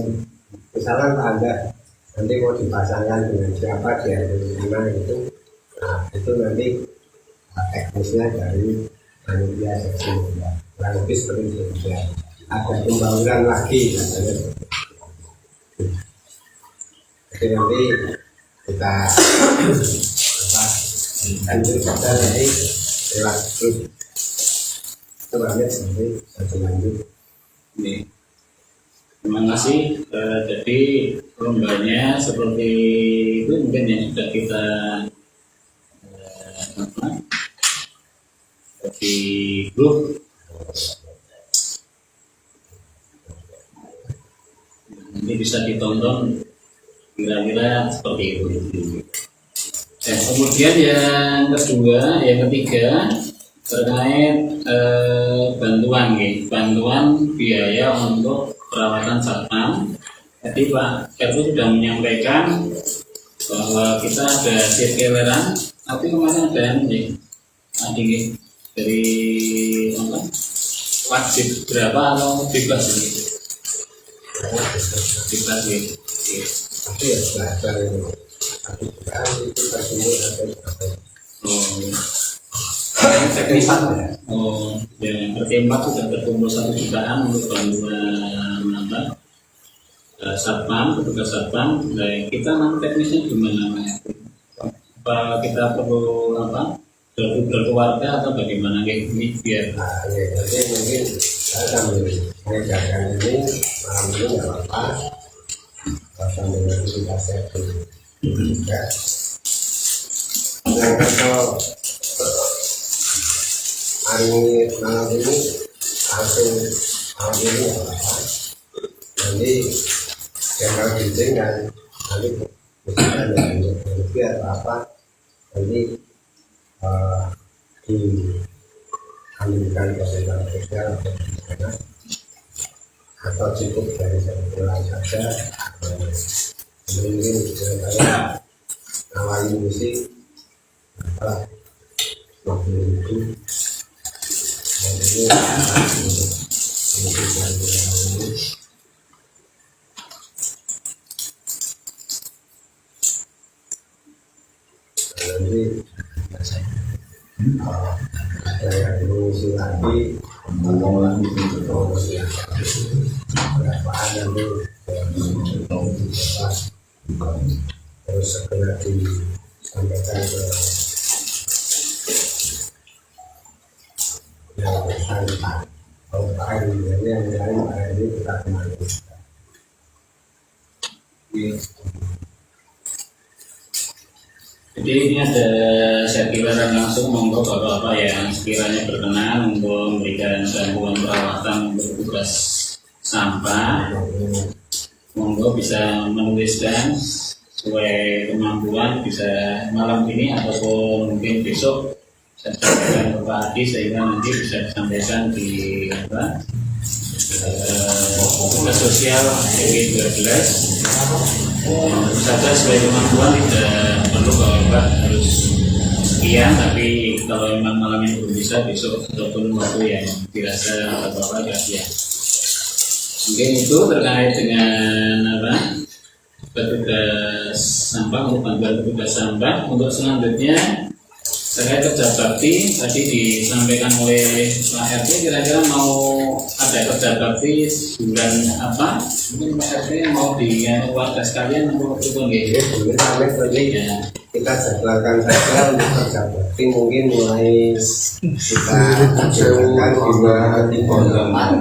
misalnya Anda nanti mau dipasangkan dengan siapa di mana itu, nah itu nanti teknisnya dari panitia seksi lomba. Kurang lebih seperti itu. Ada pembangunan lagi katanya. Jadi nanti kita lanjut saja nanti lewat grup. Coba lihat nanti satu lanjut. ini. Terima kasih. Jadi lombanya seperti itu mungkin yang sudah kita di grup. Ini bisa ditonton kira-kira seperti itu. Dan kemudian yang kedua, yang ketiga terkait bantuan, bantuan biaya untuk perawatan satpam. Jadi Pak RT sudah menyampaikan bahwa kita ada sirkuleran, tapi kemarin ada ini, dari apa? Wajib berapa atau bebas gitu? Bebas gitu. Tapi ya belajar itu. Tapi sekarang itu terjemur teknisan ya. Oh, yang RT4 sudah terkumpul 1 jutaan untuk bantuan apa? Satpam, petugas satpam. Nah, kita nanti teknisnya gimana? Apa kita perlu apa? Berkeluarga atau bagaimana ini biar? nah, ya, jadi mungkin saya sambil mengerjakan ini malam ini nggak apa-apa. Sambil nanti kita setting juga. Dan kalau hari ini malam ini langsung malam ini nggak apa-apa. Nanti general meeting dan nanti misalnya ada yang lebih atau apa nanti diambilkan ke sosial sosial atau cukup dari sebulan saja mungkin saya awali musik apa 50.000 dan ini musik dari ini nanti ada yang mengisi lagi ngomong lagi promosi berapa ada tuh terus segera sampaikan ke yang bersangkutan. Kalau Pak Eri yang lain Pak Eri kita kembali. Jadi ini ada sertifikat langsung monggo bapak-bapak yang sekiranya berkenan untuk memberikan bantuan perawatan untuk tugas sampah, monggo bisa menuliskan sesuai kemampuan, bisa malam ini ataupun mungkin besok saya sampaikan ke Pak Adi sehingga nanti bisa disampaikan di tugas sosial TP 12. Saja sesuai kemampuan, tidak perlu bapak harus sekian, tapi kalau memang malam ini belum bisa, besok ataupun waktu yang dirasa bapak ya. Mungkin itu terkait dengan petugas sampah, untuk bantuan petugas sampah. Untuk selanjutnya terkait kerja bakti tadi disampaikan oleh Pak RT, kira-kira mau ada kerja bakti bulan apa? Mungkin Pak RT mau di warga sekalian untuk itu nggih. Ya, kita jadwalkan saja untuk kerja bakti, mungkin mulai kita jadwalkan di bulan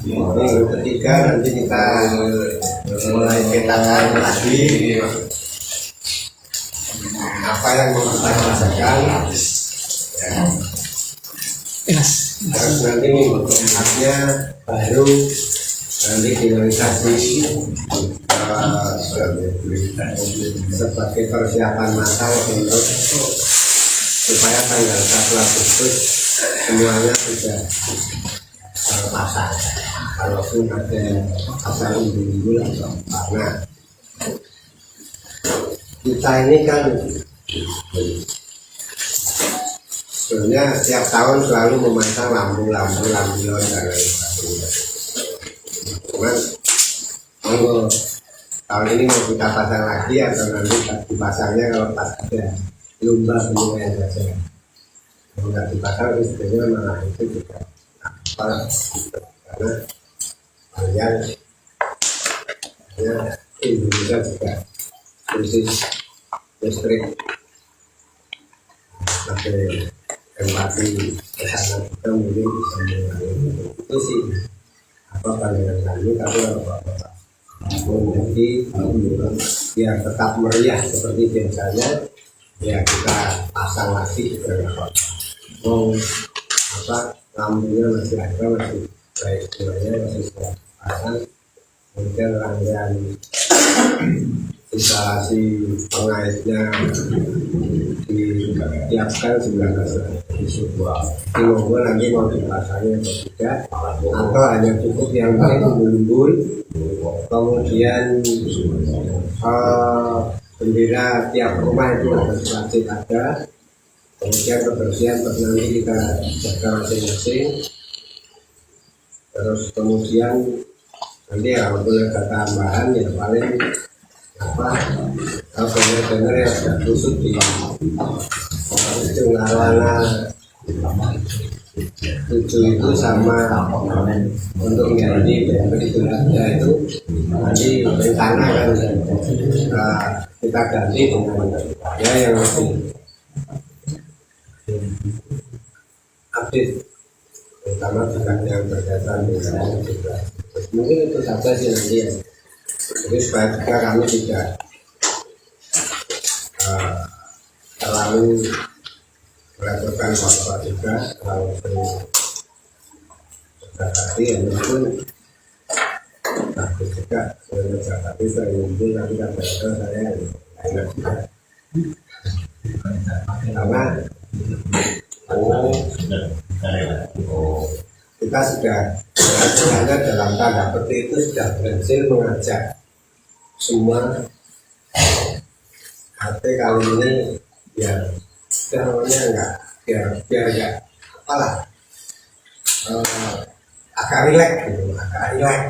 minggu ketiga, nanti kita mulai petakan lagi apa yang mau kita rasakan ya. Terus nanti minggu keempatnya baru nanti finalisasi sebagai persiapan matang untuk supaya tanggal 1 Agustus semuanya sudah terpasang. Kalaupun ada pasang minggu atau karena kita ini kan sebenarnya setiap tahun selalu memasang lampu-lampu lampion dan lain sebagainya. Cuman tahun ini mau kita pasang lagi atau nanti dipasangnya kalau pas ada lomba penilaian saja. Kalau nggak dipasang sebenarnya malah itu juga apa, karena banyak Indonesia juga krisis listrik, pakai empati kesana kita mungkin bisa mengurangi itu sih apa pandangan kami. Tapi kalau bapak menjadi biar tetap meriah seperti biasanya, ya kita pasang lagi juga nggak mau apa, lampunya masih ada, masih baik semuanya, masih siap pasang. Kemudian rangkaian instalasi pengaitnya disiapkan 19 di sebuah monggo nanti mau dipasangnya atau tidak, atau hanya cukup yang timbul-timbul, kemudian bendera tiap rumah itu harus wajib ada, kemudian kebersihan nanti kita jaga masing-masing. Terus kemudian nanti kalau boleh ada tambahan ya paling apa, kalau benar-benar yang sudah kusut di ujung arwana 7 itu sama untuk ganti itu ada itu nanti rencana kan kita ganti dengan ya yang lebih update, terutama juga yang berkaitan dengan juga. Mungkin itu saja sih nanti ya. Jadi supaya juga kami tidak terlalu merepotkan bapak juga kalau tadi yang itu bagus juga sebenarnya, tapi saya ngumpul tapi kadang-kadang saya enak juga karena kita sudah sebenarnya dalam tanda petik itu sudah berhasil mengajak semua RT kali ini ya namanya enggak biar enggak apalah agak rileks gitu, agak rileks,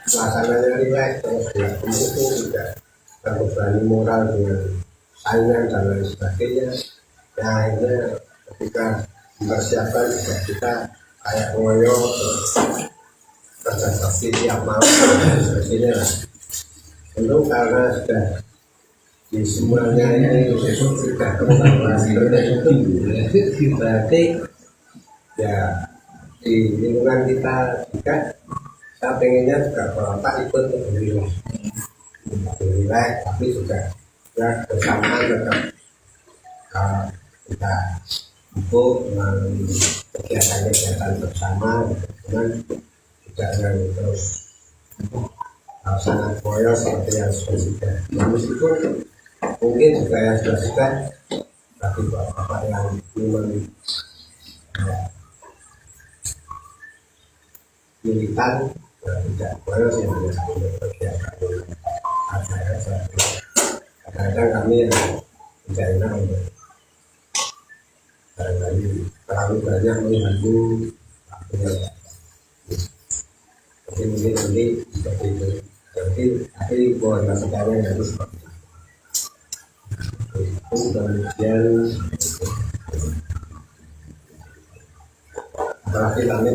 suasananya rileks, terus ya itu juga berani moral dengan saingan dan lain sebagainya. Nah ini ketika mempersiapkan juga kita kayak ngoyo kerja bakti tiap malam dan sebagainya lah. Tentu karena sudah di semuanya ini sudah kolaborasi berarti ya di lingkungan kita juga saya pengennya juga Bapak ikut bernilai tapi juga ya bersamaan tetap kita untuk melalui kegiatan-kegiatan bersama dengan tidak yang terus sangat koyo seperti yang sudah. Nah, meskipun mungkin juga yang sudah tapi bapak yang memang militan tidak koyo sih hanya satu kegiatan kadang-kadang kami yang tidak enak untuk barangkali terlalu banyak mengganggu mungkin nanti seperti itu tapi buat sekarang harus seperti itu kemudian apalagi kami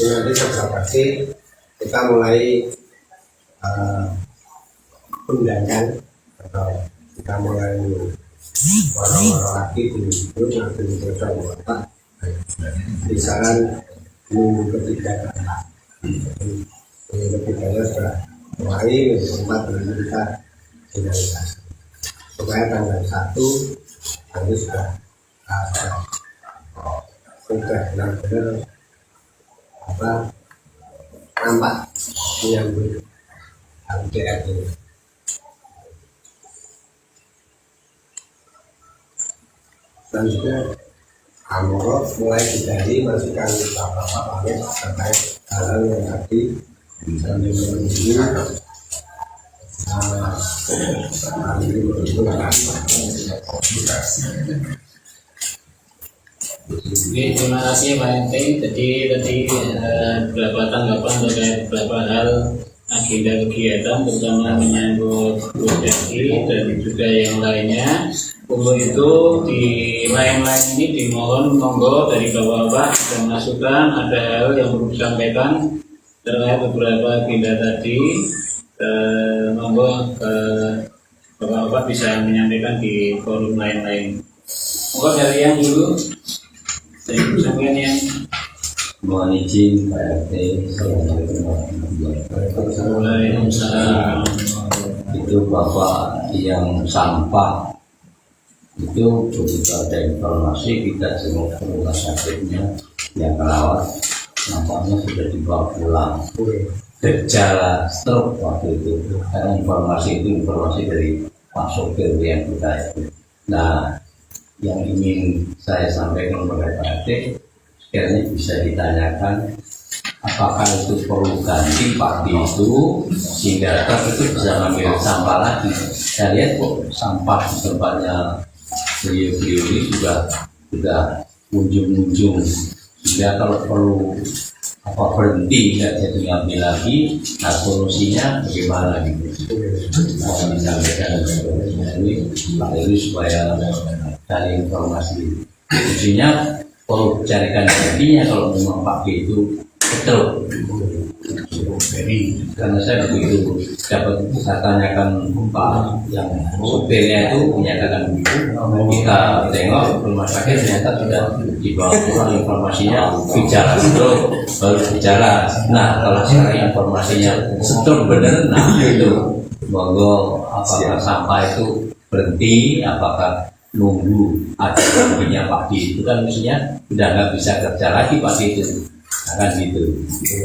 nanti observasi kita mulai undangan atau kita mulai orang-orang lagi di grup nanti di Bapak di saran minggu ketiga minggu ketiganya sudah mulai tempat kita finalisasi supaya tanggal 1 nanti sudah benar-benar nampak menyambut LDR ini. Dan juga Amoro mulai dari masukan Bapak Pamit terkait hal yang tadi dan ini Oke, terima kasih Pak Ente. Jadi tadi beberapa tanggapan terkait beberapa hal agenda kegiatan, terutama menyangkut prosesi dan juga yang lainnya. Untuk itu di lain-lain ini dimohon monggo dari Bapak-Bapak ada masukan, ada hal yang perlu disampaikan terkait beberapa agenda tadi. Monggo Bapak-Bapak bisa menyampaikan di forum lain-lain. Monggo dari yang dulu. Mohon izin Pak RT, Waalaikumsalam. Itu Bapak yang sampah itu begitu ada informasi kita semua ke rumah sakitnya yang perawat nampaknya sudah dibawa pulang gejala stroke waktu itu karena informasi itu informasi dari Pak Sopir yang kita itu. Nah, yang ingin saya sampaikan kepada Pak RT, sekiranya bisa ditanyakan apakah itu perlu ganti padi itu sehingga truk itu bisa mengambil sampah lagi. Saya lihat kok sampah di tempatnya beliau ini sudah ujung-ujung, sehingga kalau perlu berhenti nggak jadi ngambil lagi, nah solusinya bagaimana gitu. Mohon disampaikan ini Pak Eri supaya cari informasi. Intinya perlu carikan gantinya kalau memang pakai itu betul. Karena saya begitu dapat saya tanyakan Pak yang supirnya itu menyatakan begitu, kita tengok rumah sakit ternyata sudah dibawa pulang informasinya bicara stroke baru bicara. Nah kalau sekarang informasinya stroke benar, nah itu monggo apakah sampah itu berhenti, apakah nunggu ada punya padi itu kan mestinya udah nggak bisa kerja lagi padi itu akan gitu,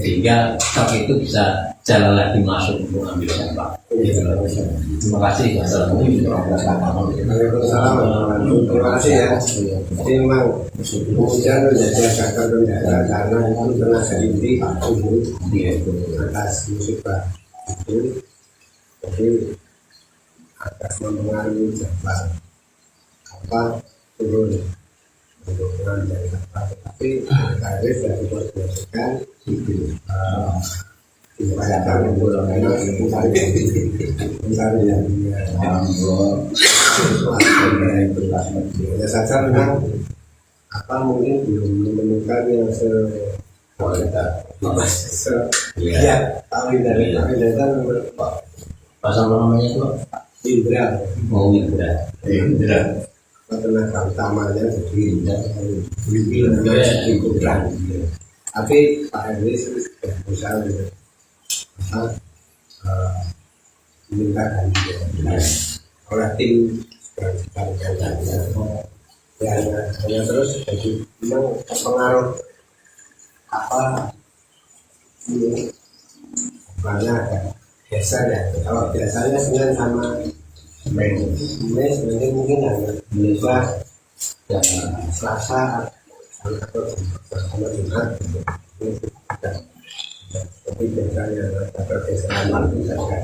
sehingga truk itu bisa jalan lagi masuk untuk ambil sampah. Terima kasih. Assalamualaikum warahmatullahi wabarakatuh. Terima kasih ya. Jadi memang hujan menjadi agak kendala karena itu tenaga inti Pak Ibu atas musibah itu, jadi agak mempengaruhi jadwal apa turun dukungan dari apa, tapi tadi sudah dikoordinasikan diupayakan untuk mencari yang hanya saja memang apa mungkin belum menemukan yang ya tahu dari data Pasal namanya itu Indra mau Indra. tenaga utamanya jadi Indra, tapi Pak Henry sudah berusaha minta ganti oleh tim yang hanya terus jadi memang pengaruh apa banyak ada geser ya. Kalau biasanya Senin sama Senin sebenarnya mungkin hanya bisa dan Selasa sama Jumat tapi biasanya ada pergeseran waktu saja.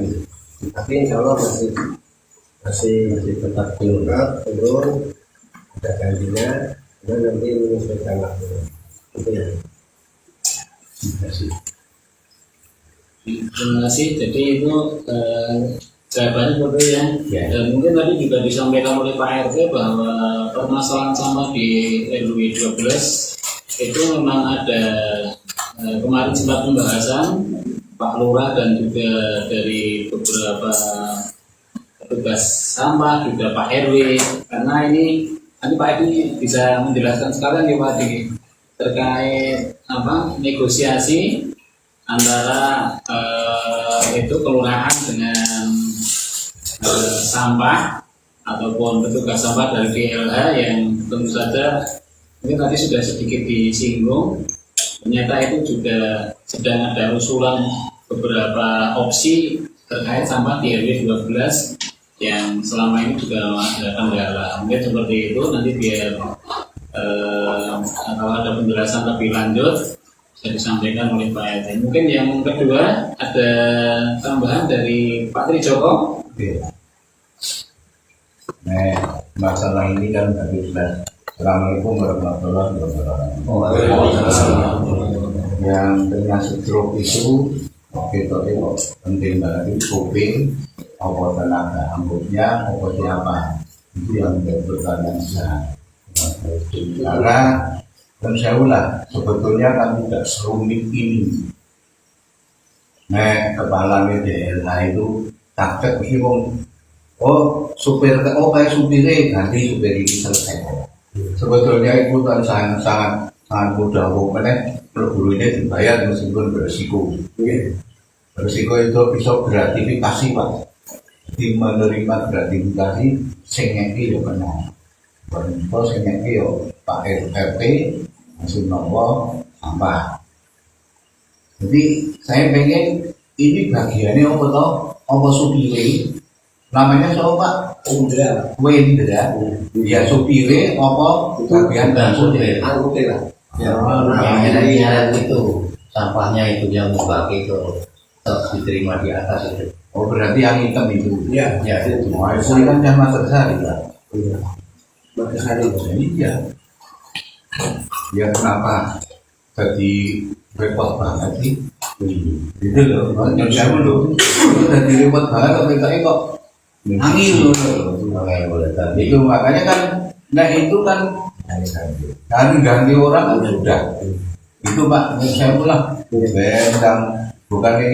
Tapi insya Allah masih tetap turun, ada gantinya, dan nanti menyesuaikan waktu. Itu ya. Terima kasih. Jadi itu jawabannya seperti yang mungkin tadi juga disampaikan oleh Pak RT bahwa permasalahan sampah di RW 12 itu memang ada kemarin sempat pembahasan Pak Lurah dan juga dari beberapa petugas sampah juga Pak RW, karena ini nanti Pak RW bisa menjelaskan sekalian ya Pak Adi terkait apa negosiasi antara itu kelurahan dengan sampah ataupun petugas sampah dari DLH yang tentu saja mungkin tadi sudah sedikit disinggung. Ternyata itu juga sedang ada usulan beberapa opsi terkait sampah di RW 12 yang selama ini juga ada kendala. Mungkin seperti itu nanti biar kalau ada penjelasan lebih lanjut bisa disampaikan oleh Pak RT. Mungkin yang kedua ada tambahan dari Pak Trijoko. Nah, masalah ini kan tadi sudah. Assalamualaikum warahmatullahi wabarakatuh. Yang kena stroke itu itu penting banget, kuping, apa tenaga anggotnya, apa siapa itu yang berpertanyaan saya. Karena dan saya ulang, sebetulnya kan tidak serumit ini. Nah, kepala DLH itu takut meskipun supir, kayak supirnya ganti supir ini selesai. Sebetulnya itu kan sangat mudah, pokoknya perguru ini dibayar meskipun beresiko. Beresiko itu bisa gratifikasi Pak, jadi menerima gratifikasi sengeki yo kena, itu sengeki yo Pak RT masih nomor sampah. Jadi saya pengen ini bagiannya apa toh, apa supire namanya siapa Pak? Wendra. Ya supire apa bagian supir? Anggota lah. Ya, namanya itu sampahnya itu yang membagi ke diterima di atas itu. Oh berarti yang hitam itu? Ya, ya itu. Itu kan Mas Tersari Pak. Iya. Mas Tersari. Iya. Ya kenapa jadi repot banget sih? Itu loh, yang saya dulu itu jadi repot banget tapi kok angin loh. Itu makanya kan, nah itu kan ganti orang kan sudah. Itu Pak, saya pulang. Tentang bukannya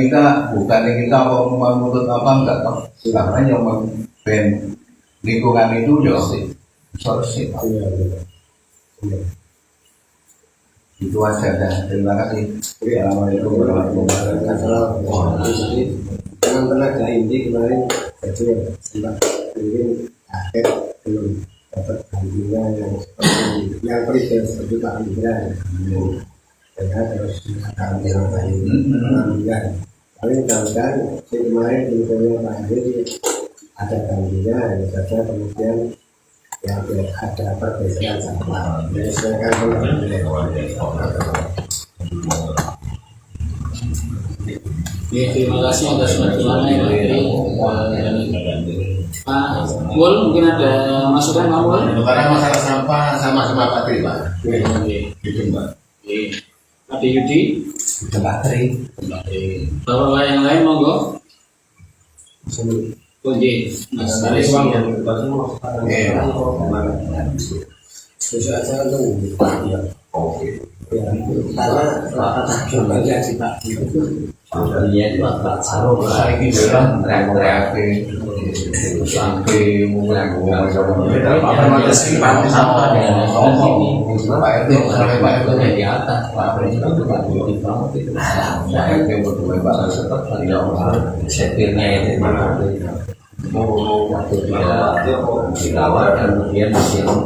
kita mau menuntut apa enggak toh. Karena yang ben lingkungan itu ya selesai. Itu aja dah. Terima kasih. Assalamualaikum warahmatullahi wabarakatuh. Dengan tenaga inti kemarin itu sempat mungkin akhir belum dapat gantinya yang seperti yang presiden seperti Pak Indra ya terus akan yang lain alhamdulillah. Tapi mudah-mudahan kemarin infonya Pak Indra ada gantinya, hanya saja kemudian ya ada perbedaan sama menyesuaikan Ya, terima kasih atas waktunya Pak Mul, mungkin ada masukan Pak Mul? Karena masalah sampah sama-sama Pak Tri, Pak. Gitu, Pak. Pak Yudi, Baterai. bapak yang lain monggo. Oke, Mas Aris. bisa aja oke karena jumlahnya sih Pak Iya itu agak saru lah. Ini dalam reaktif sampai mulai apa sih Pak sama dengan ngomong Pak RT sampai Pak RT Di atas Pak Presiden itu Pak Budi banget itu. Pak RT berdua Pak Tetap tidak usah setirnya itu mana waktu dia dirawat kemudian disiram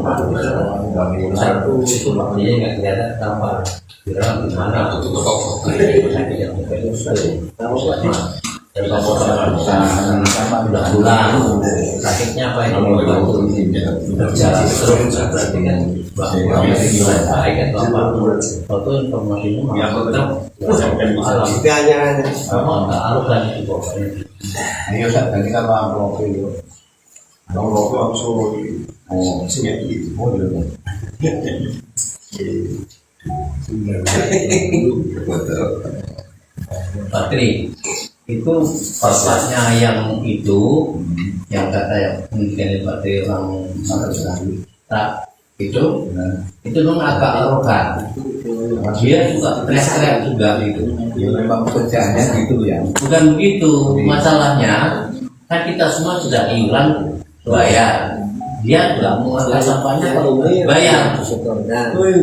satu itu makanya nggak kelihatan tambah dirawat di mana sakit yang udah pulang sakitnya apa ini berjalan terus berarti kan bahwa mulai baik atau apa foto informasinya tetap alam nggak arugan itu pokoknya. Ayo saat ini kan mau profil langsung sini Patri itu bapaknya yang itu yang kata yang mungkin Patri orang tak itu dong agak arogan dia juga teriak-teriak juga itu ya memang pekerjaannya gitu ya bukan begitu masalahnya kan kita semua sudah iuran bayar dia nggak mau ada sampahnya bayar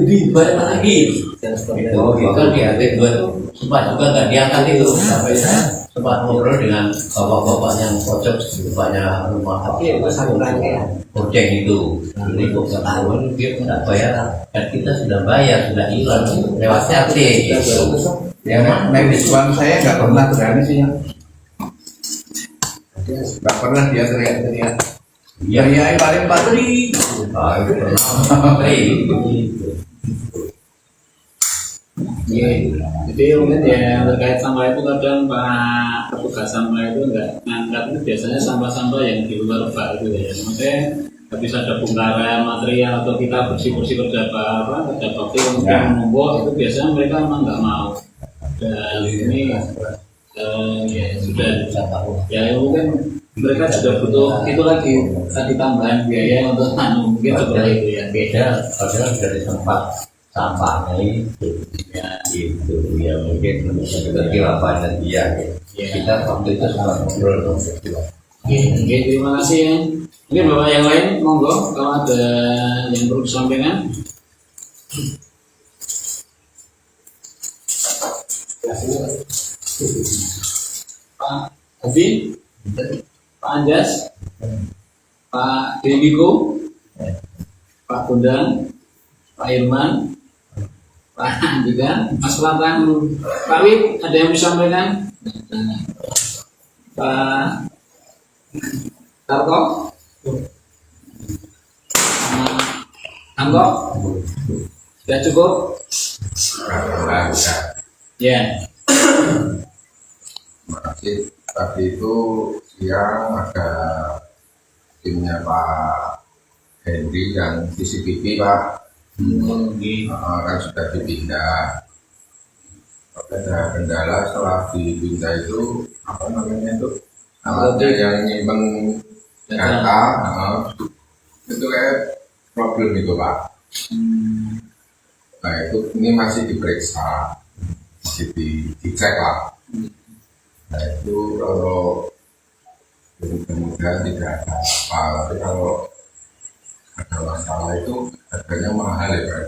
dibayar lagi itu kan dia sempat juga nggak diangkat itu sampai saya sempat ngobrol dengan bapak-bapak yang pojok depannya rumah Bodeng itu ini kok tahun dia nggak bayar dan kita sudah bayar sudah iuran lewat RT ya medis suami saya nggak pernah berani sih nggak pernah dia teriak-teriak ya paling Patri Jadi mungkin ya terkait sampah itu kadang Pak petugas sampah itu nggak ngangkat itu biasanya sampah-sampah yang di luar Pak itu ya. Maksudnya habis ada bongkaran material atau kita bersih-bersih kerja bakti kemudian menumpuk itu biasanya mereka memang nggak mau. Dan ini ya sudah ya mungkin mereka juga butuh itu lagi tadi tambahan biaya untuk mungkin seperti itu ya. Beda padahal dari tempat sampahnya itu ya itu ya mungkin kita kira pada dia kita waktu itu sempat ngobrol Oke, terima kasih ya. Mungkin bapak yang lain monggo kalau ada yang perlu disampaikan. Pak Haji, Pak Anjas, Pak Dewiko, Pak Bundang, Pak Irman, Pak Andika, Mas Latang, Pak Wid, ada yang bisa disampaikan? Pak Tarko, Angko, sudah cukup? Ya. Terima kasih. Tadi itu siang ada timnya Pak Henry dan CCTV Pak. Kan sudah dipindah. Tapi ada kendala setelah dipindah itu apa namanya itu alatnya yang nyimpen data itu kayak problem itu Pak. Nah itu ini masih diperiksa, masih dicek lah. Nah itu kalau mudah-mudahan tidak ada apa, tapi kalau ada masalah itu harganya mahal ya Pak.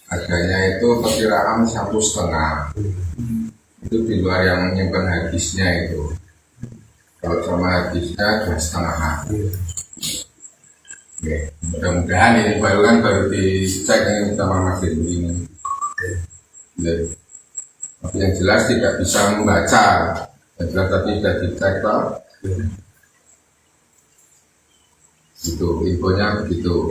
Harganya itu perkiraan 1,5. Itu di luar yang menyimpan hadisnya itu. Kalau sama hadisnya 2,5. Oke, mudah-mudahan ini baru dicek ini sama Mas Hendri ini. Oke. Tapi yang jelas tidak bisa membaca, yang jelas tadi sudah dicek toh. Itu infonya begitu.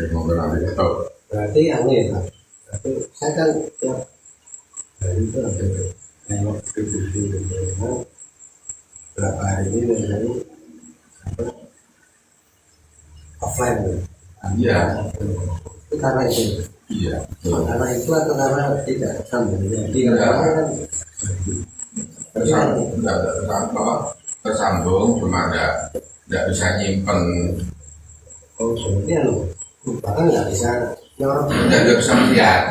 Monggo nanti tahu. Berarti ya Pak. Berarti saya kan tiap hari itu ada nengok video berapa hari ini dari offline. Iya. Itu karena itu. Iya. Karena itu atau karena tidak tersambung. Jadi kan tersambung, cuma nggak bisa nyimpen. Oh, sebenarnya bahkan nggak bisa nyorot. Nggak bisa melihat.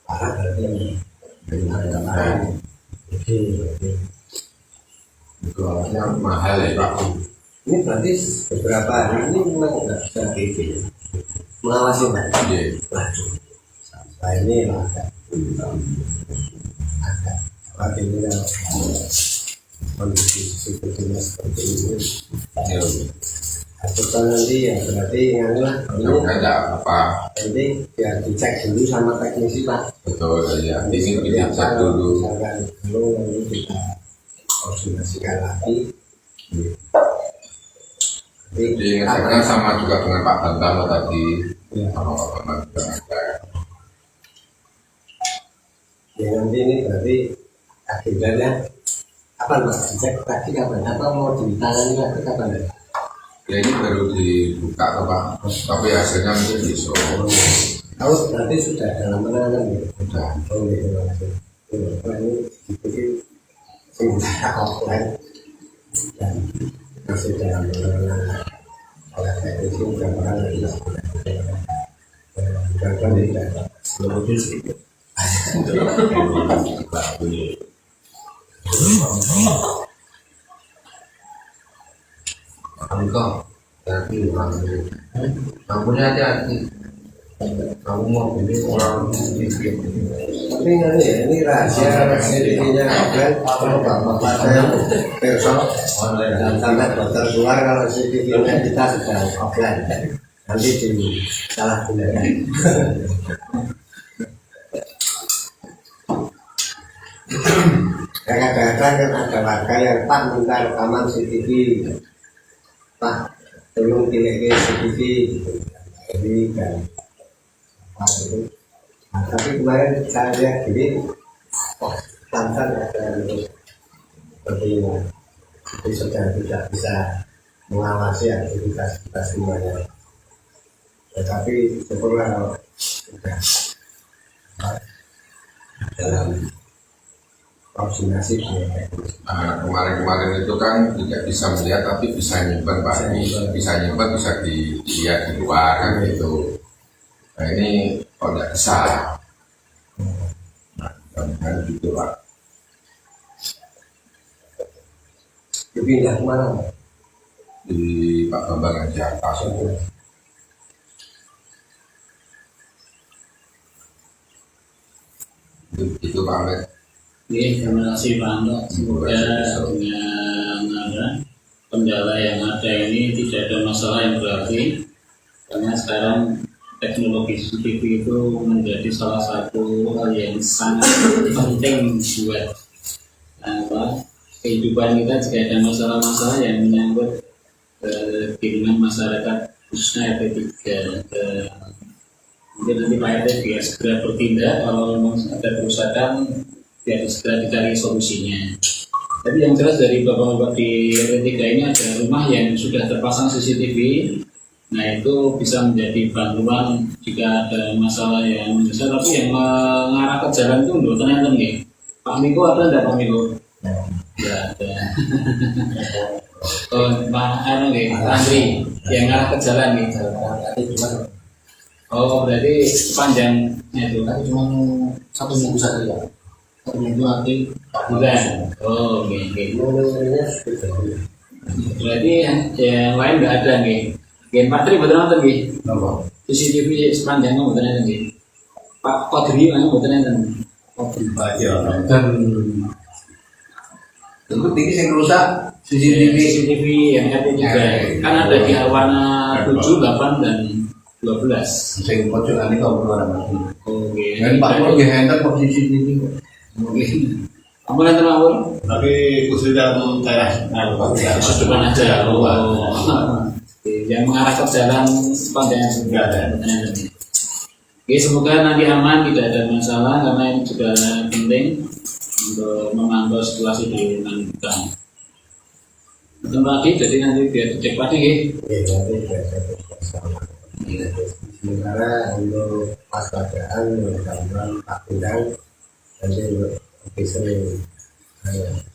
Parah berarti Itu alatnya mahal ya Pak. ini berarti beberapa hari ini memang nggak bisa mengawasi Pak. Nah ini ada tapi ini kalau kondisi sebetulnya seperti ini Aturan nanti ya berarti yang lah ini Nggak apa. nanti biar dicek dulu sama teknisi Pak. Betul ya. Ini dicek dulu. Misalkan dulu nanti kita koordinasikan lagi. Jadi ingatkan sama juga dengan Pak Bantalo tadi. Ya. Sama Pak Bantalo juga ada. Ya nanti ini berarti agendanya apa Pak? Dicek tadi kapan? Apa mau ditangani lagi kapan? Ya ini baru dibuka tuh Pak. Tapi hasilnya mungkin besok. Kalau berarti sudah dalam penanganan ya? Sudah. Oh gitu langsung. Ini dipikir sementara offline dan masih dalam penanganan oleh teknisi mudah-mudahan mudah-mudahan tidak seluruh sedikit. Engkau tapi kamunya hati-hati. Kamu mau ini orang sedikit. Tapi ini rahasia CCTV-nya offline kalau bapak saya person dan sampai dokter keluar kalau CCTV-nya kita sudah offline nanti salah gunakan. Kadang-kadang kan ada warga yang Pak minta rekaman CCTV, Pak tolong pilih CCTV ini kan. Nah, tapi kemarin saya lihat gini, tantan ada seperti ini, jadi sudah tidak bisa mengawasi aktivitas kita semuanya. Tetapi syukurlah sudah dalam koordinasi Kemarin-kemarin itu kan tidak bisa melihat tapi bisa nyimpan Pak. Bisa nyimpan, bisa dilihat di luar kan gitu. Nah ini kok tidak bisa. Nah kan gitu Pak. dipindah kemana? Di Pak Bambang yang di atas itu. Itu Pak Ahmed. Terima kasih Pak Anto. Semoga dengan kendala yang ada ini tidak ada masalah yang berarti, karena sekarang teknologi CCTV itu menjadi salah satu hal yang sangat penting buat kehidupan kita. Jika ada masalah-masalah yang menyangkut kiriman masyarakat khususnya RT 3, mungkin nanti Pak RT biar segera bertindak kalau memang ada kerusakan, biar segera dicari solusinya. Tapi yang jelas dari bapak-bapak di RT 3 ini ada rumah yang sudah terpasang CCTV. Nah itu bisa menjadi bantuan jika ada masalah yang besar. Tapi yang mengarah ke jalan itu menurut ternyata nih Pak Miko ada enggak Pak Miko? Ya ada. Oh Pak Andri yang ngarah ke jalan nih. Oh berarti panjangnya itu kan cuma 1 minggu saja ya. 1 minggu nanti bulan. Oh oke. Berarti yang lain nggak ada nih. Gen Patri betul nonton nih. CCTV sepanjangnya betul nonton nih. Pak Kodri mana betul nonton. Kodri Pak ya nonton. Tentu tinggi yang rusak CCTV yang RT juga kan ada di Awana 7, 8 dan 12. Saya pojokan ini kalau keluar Mas. Oke. Dan Pak Pur nggih enten kok CCTV. Oke. Ampun enten mawon. Tapi khusus dalam daerah Khusus depan aja. Yang mengarah ke jalan sepanjang juga ada. Oke, semoga nanti aman, tidak ada masalah karena ini juga penting untuk memantau situasi di Nanti. Betul lagi, jadi nanti biar dicek lagi ya. Nanti sementara untuk waspadaan mudah-mudahan Pak Bidang nanti untuk lebih sering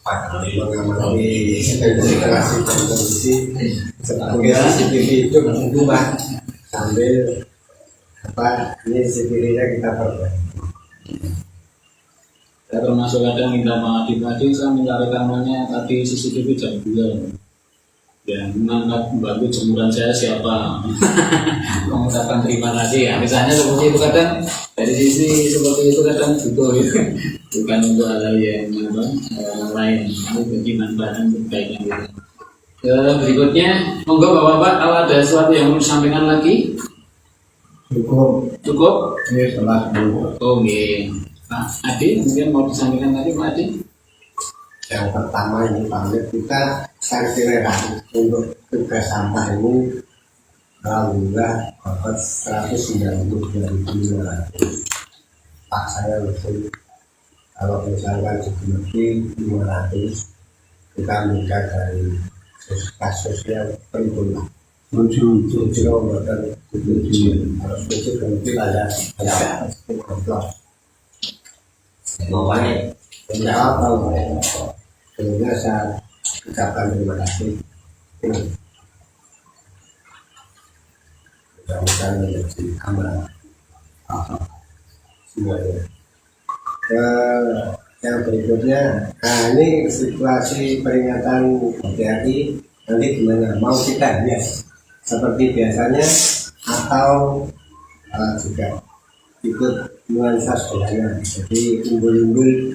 mengamati situasi dan kondisi sebagai CCTV itu menunggu Pak sambil ini CCTV-nya kita perbaiki. Ya, termasuk kadang minta maaf tadi saya minta rekamannya tadi CCTV jam 2 yang mengangkat membantu jemuran saya siapa mengucapkan terima kasih ya misalnya seperti itu kadang dari sisi seperti itu kadang butuh bukan untuk hal yang lain itu bagi manfaat dan kebaikan kita. Berikutnya monggo bapak-bapak kalau ada sesuatu yang mau disampaikan lagi cukup Ini setelah dulu. oke. Pak Adi mungkin mau disampaikan lagi Pak Adi. Yang pertama ini pamit kita sanksiran untuk tugas sampah ini alhamdulillah dapat 192.500. Pak saya betul kalau misalkan lebih 500 kita minta dari kasusnya pengguna 7 dan 7 harus 7 nanti ada komplot apa sehingga saya ucapkan terima kasih mudah-mudahan menjadi amal semuanya. Yang berikutnya, nah ini situasi peringatan HTI nanti gimana? Mau kita hias seperti biasanya atau juga ikut nuansa sederhana, jadi umbul-umbul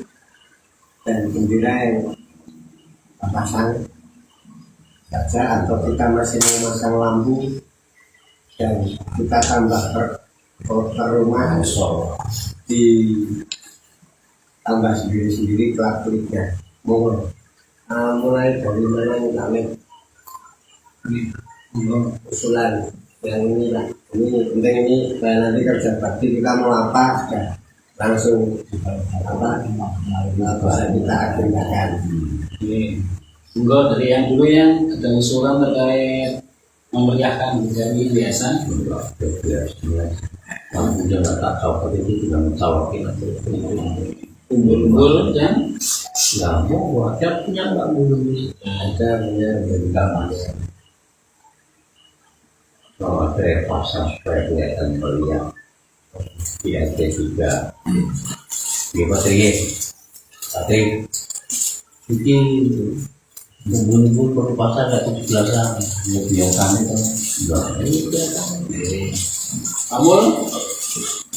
dan bendera yang pasang saja atau kita masih memasang lampu dan kita tambah per rumah di tambah sendiri-sendiri kelap-kelipnya mulai dari mana nih usulan yang ini lah ini penting ini nanti kerja bakti kita mau apa ya langsung apa bisa kita agendakan. Ini enggak dari yang dulu yang ada usulan terkait memeriahkan jadi biasa. Kamu udah nggak tak copot itu juga mencawakin Umbul yang nggak mau ada punya nggak mau ada punya dari kamar. kalau ada yang pasang supaya kelihatan meriah. Iya juga. Gimana sih? Tapi mungkin nunggu perlu pasar nggak 17-an, mau biarkan itu enggak. Ini kelihatan. kamu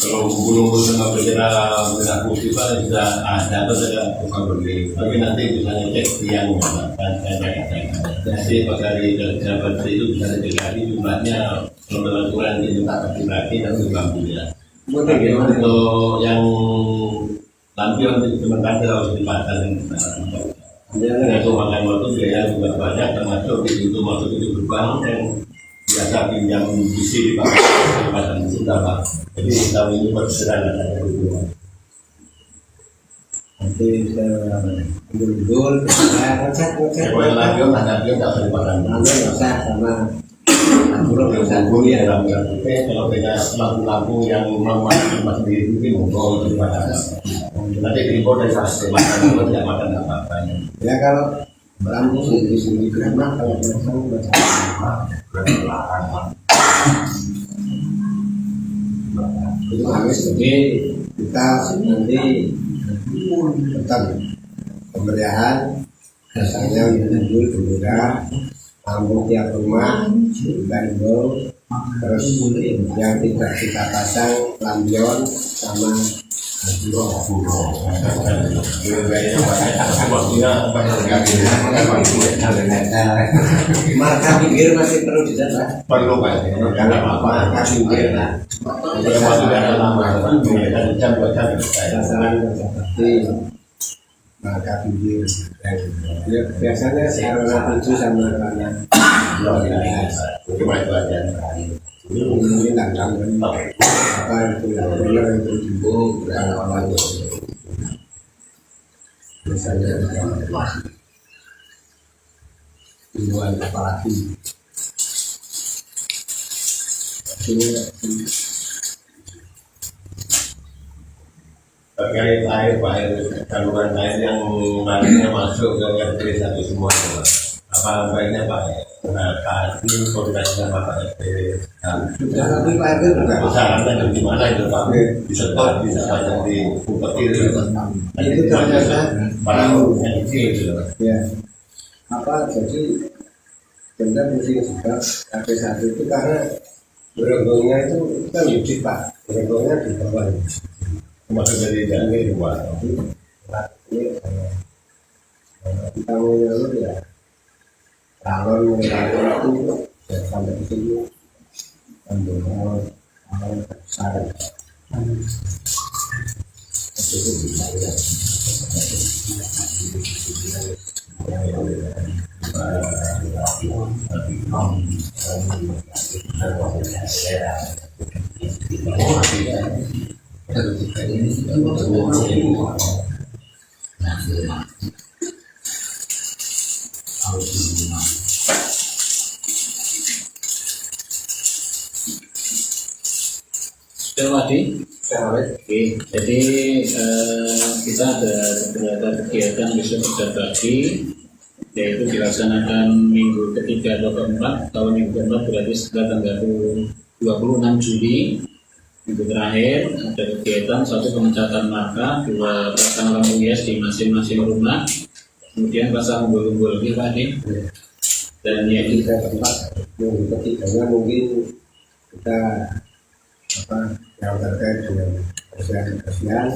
Kalau bulu-bulu sama bendera putih Pak sudah ada atau tidak bukan beli. Tapi nanti bisa ngecek yang jadi pas dari jabat itu bisa dikasih jumlahnya pembelanturan di tempat laki-laki dan lampunya. Untuk yang lampion itu sementara harus dipasang. Itu makan waktu biaya juga banyak termasuk di pintu masuk itu gerbang yang biasa pinjam bisi di pasang itu dapat. Jadi tahun ini bersederhana ada Nanti dul ngecek kalau lampion tak daripada nggak usah sama belum bisa ya kalau beda lampu-lampu yang masih di monggo daripada nanti diimpor dari makan tidak makan apa-apa. ya kalau lampu sendiri karena kalau pasang itu habis jadi kita nanti tetap pemberian biasanya menunjuk bendera lampu tiap rumah dan terus yang tidak kita pasang lampion sama Marka pinggir masih perlu dicatat. Perlu Pak, karena apa? Marka pinggir lah. Yang waktu ada lama kan jam 2 jam. Sasaran seperti marka pinggir. Ya, biasanya sekarang 7 sama karena Cuma itu aja. ini tentang apa itu yang benar itu timbul dan apa itu misalnya timbuhan apalagi terkait air Pak, air saluran air yang nantinya masuk ke RT 1 semua, apa baiknya Pak? Tadi koordinasi sama Pak RT sudah tapi Pak RT juga sarannya gimana itu Pak? Bisa Pak, bisa pasang di Bupati itu ternyata para yang kecil gitu. ya apa jadi benar mesti juga RT 1 itu karena berenggongnya itu kan yudit Pak, berenggongnya di bawah. Maksud dari jalan itu Pak. Ini kita mau nyalur ya calon itu ya sampai di sini ambil saran itu bisa ya Sudah Wadi? Oke, jadi kita ada beberapa kegiatan besok kerja bakti, yaitu dilaksanakan minggu ketiga atau keempat. Kalau minggu keempat berarti setelah tanggal 26 Juli. Minggu terakhir ada kegiatan 1 pemecatan marka, 2 pasang lampu hias di masing-masing rumah, kemudian pasang umbul-umbul di Wadi. Dan yang kita tempat minggu ketiganya mungkin kita apa yang terkait dengan kebersihan,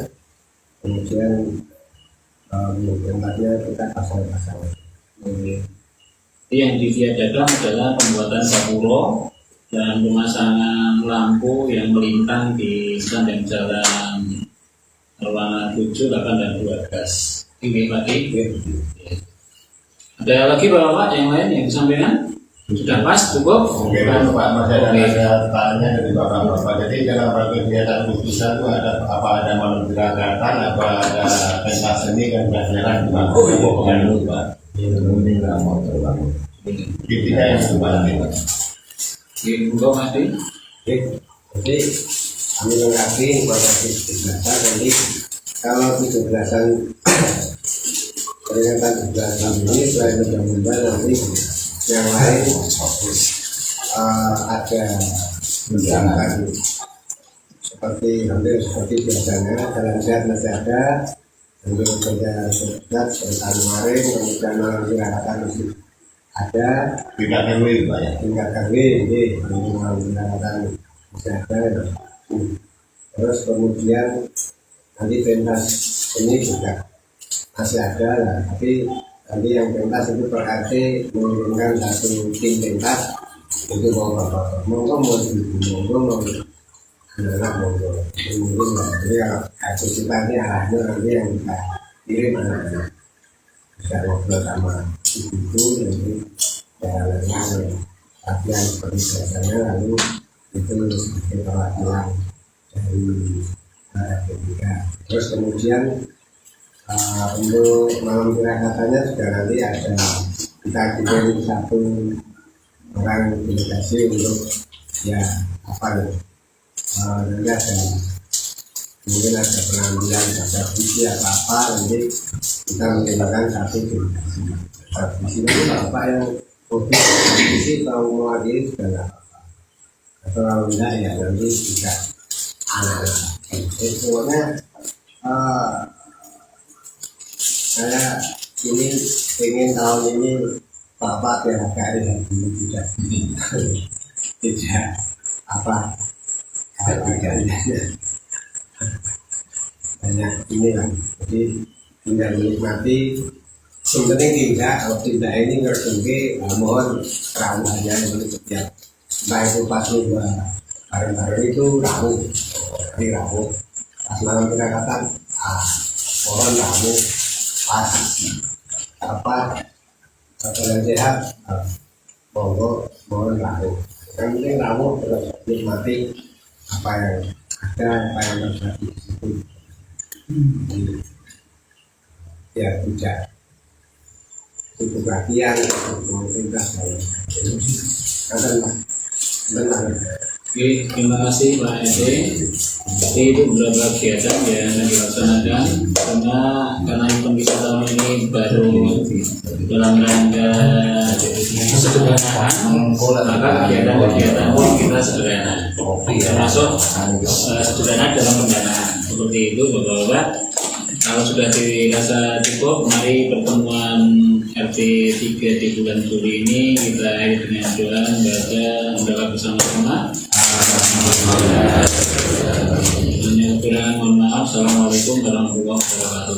kemudian minggu tempatnya kita pasang-pasang. yang ditiadakan adalah pembuatan gapuro dan pemasangan lampu yang melintang di sepanjang jalan Nirwana 7, 8, dan 12. Ini Pak. Ada lagi Bapak yang lain yang disampaikan? Sudah pas, cukup? Oke Pak, masih ada tanya dari Bapak-Bapak. Jadi dalam kegiatan khususan itu ada apa, ada malam gerakan, apa ada pentas seni kan berjalan di Pak. Intinya yang sebenarnya Pak. Ibu Mati. Jadi kami lengkapi informasi 17-an nanti kalau 17-an peringatan 17-an ini selain mudah-mudahan nanti yang lain ada undangan seperti hampir seperti biasanya. Jalan sehat masih ada untuk kerja sehat sebentar kemarin, kemudian malam gerakan masih ada Tidak terlalu Pak ya. tingkat RW ini malam gerakan masih ada. Terus kemudian nanti pentas ini juga masih ada lah, tapi nanti yang pentas itu per RT mengirimkan 1 tim pentas untuk bapak-bapak monggo mau anak monggo mungkin lah. Jadi kalau RT kita ini arahnya nanti yang kita kirim anak-anak bisa ngobrol sama ibu nanti jalannya latihan seperti biasanya, lalu itu sebagai perwakilan dari RT3. Terus kemudian untuk malam kirakatannya juga nanti ada kita kirim 1 orang delegasi untuk ya apa nih nanti ada mungkin ada pengambilan daftar visi atau apa, nanti kita mengirimkan 1 delegasi. Di sini bapak yang hobi visi kalau mau lagi juga nggak apa-apa, atau kalau enggak ya nanti juga anak-anak. Pokoknya saya ini ingin tahun ini bapak PHKI dulu tidak apa banyak ini kan, jadi tinggal menikmati. Sebenarnya tidak, kalau tidak ini ngerti, mohon kerawahannya untuk setiap. Nah itu pas juga bareng-bareng itu ramu, hari ramu. Pas malam penangkatan, mohon ramu, pas apa yang sehat, mohon ramu. Yang penting ramu terus nikmati apa yang ada, apa yang terjadi di situ. Ya tidak itu perhatian pemerintah saya. Oke, terima kasih Pak Ede. Jadi itu beberapa kegiatan yang dilaksanakan karena event wisata ini baru dalam rangka kesederhanaan, maka kegiatan-kegiatan pun kita sederhana, termasuk sederhana dalam pendanaan. Seperti itu Bapak-Bapak. Kalau sudah dirasa cukup, mari pertemuan RT 3 di bulan Juli ini kita akhiri dengan doa membaca bersama-sama. Mohon maaf. Assalamualaikum warahmatullahi wabarakatuh.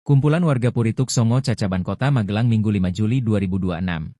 Kumpulan warga Purituk Songo Cacaban Kota Magelang Minggu 5 Juli 2026.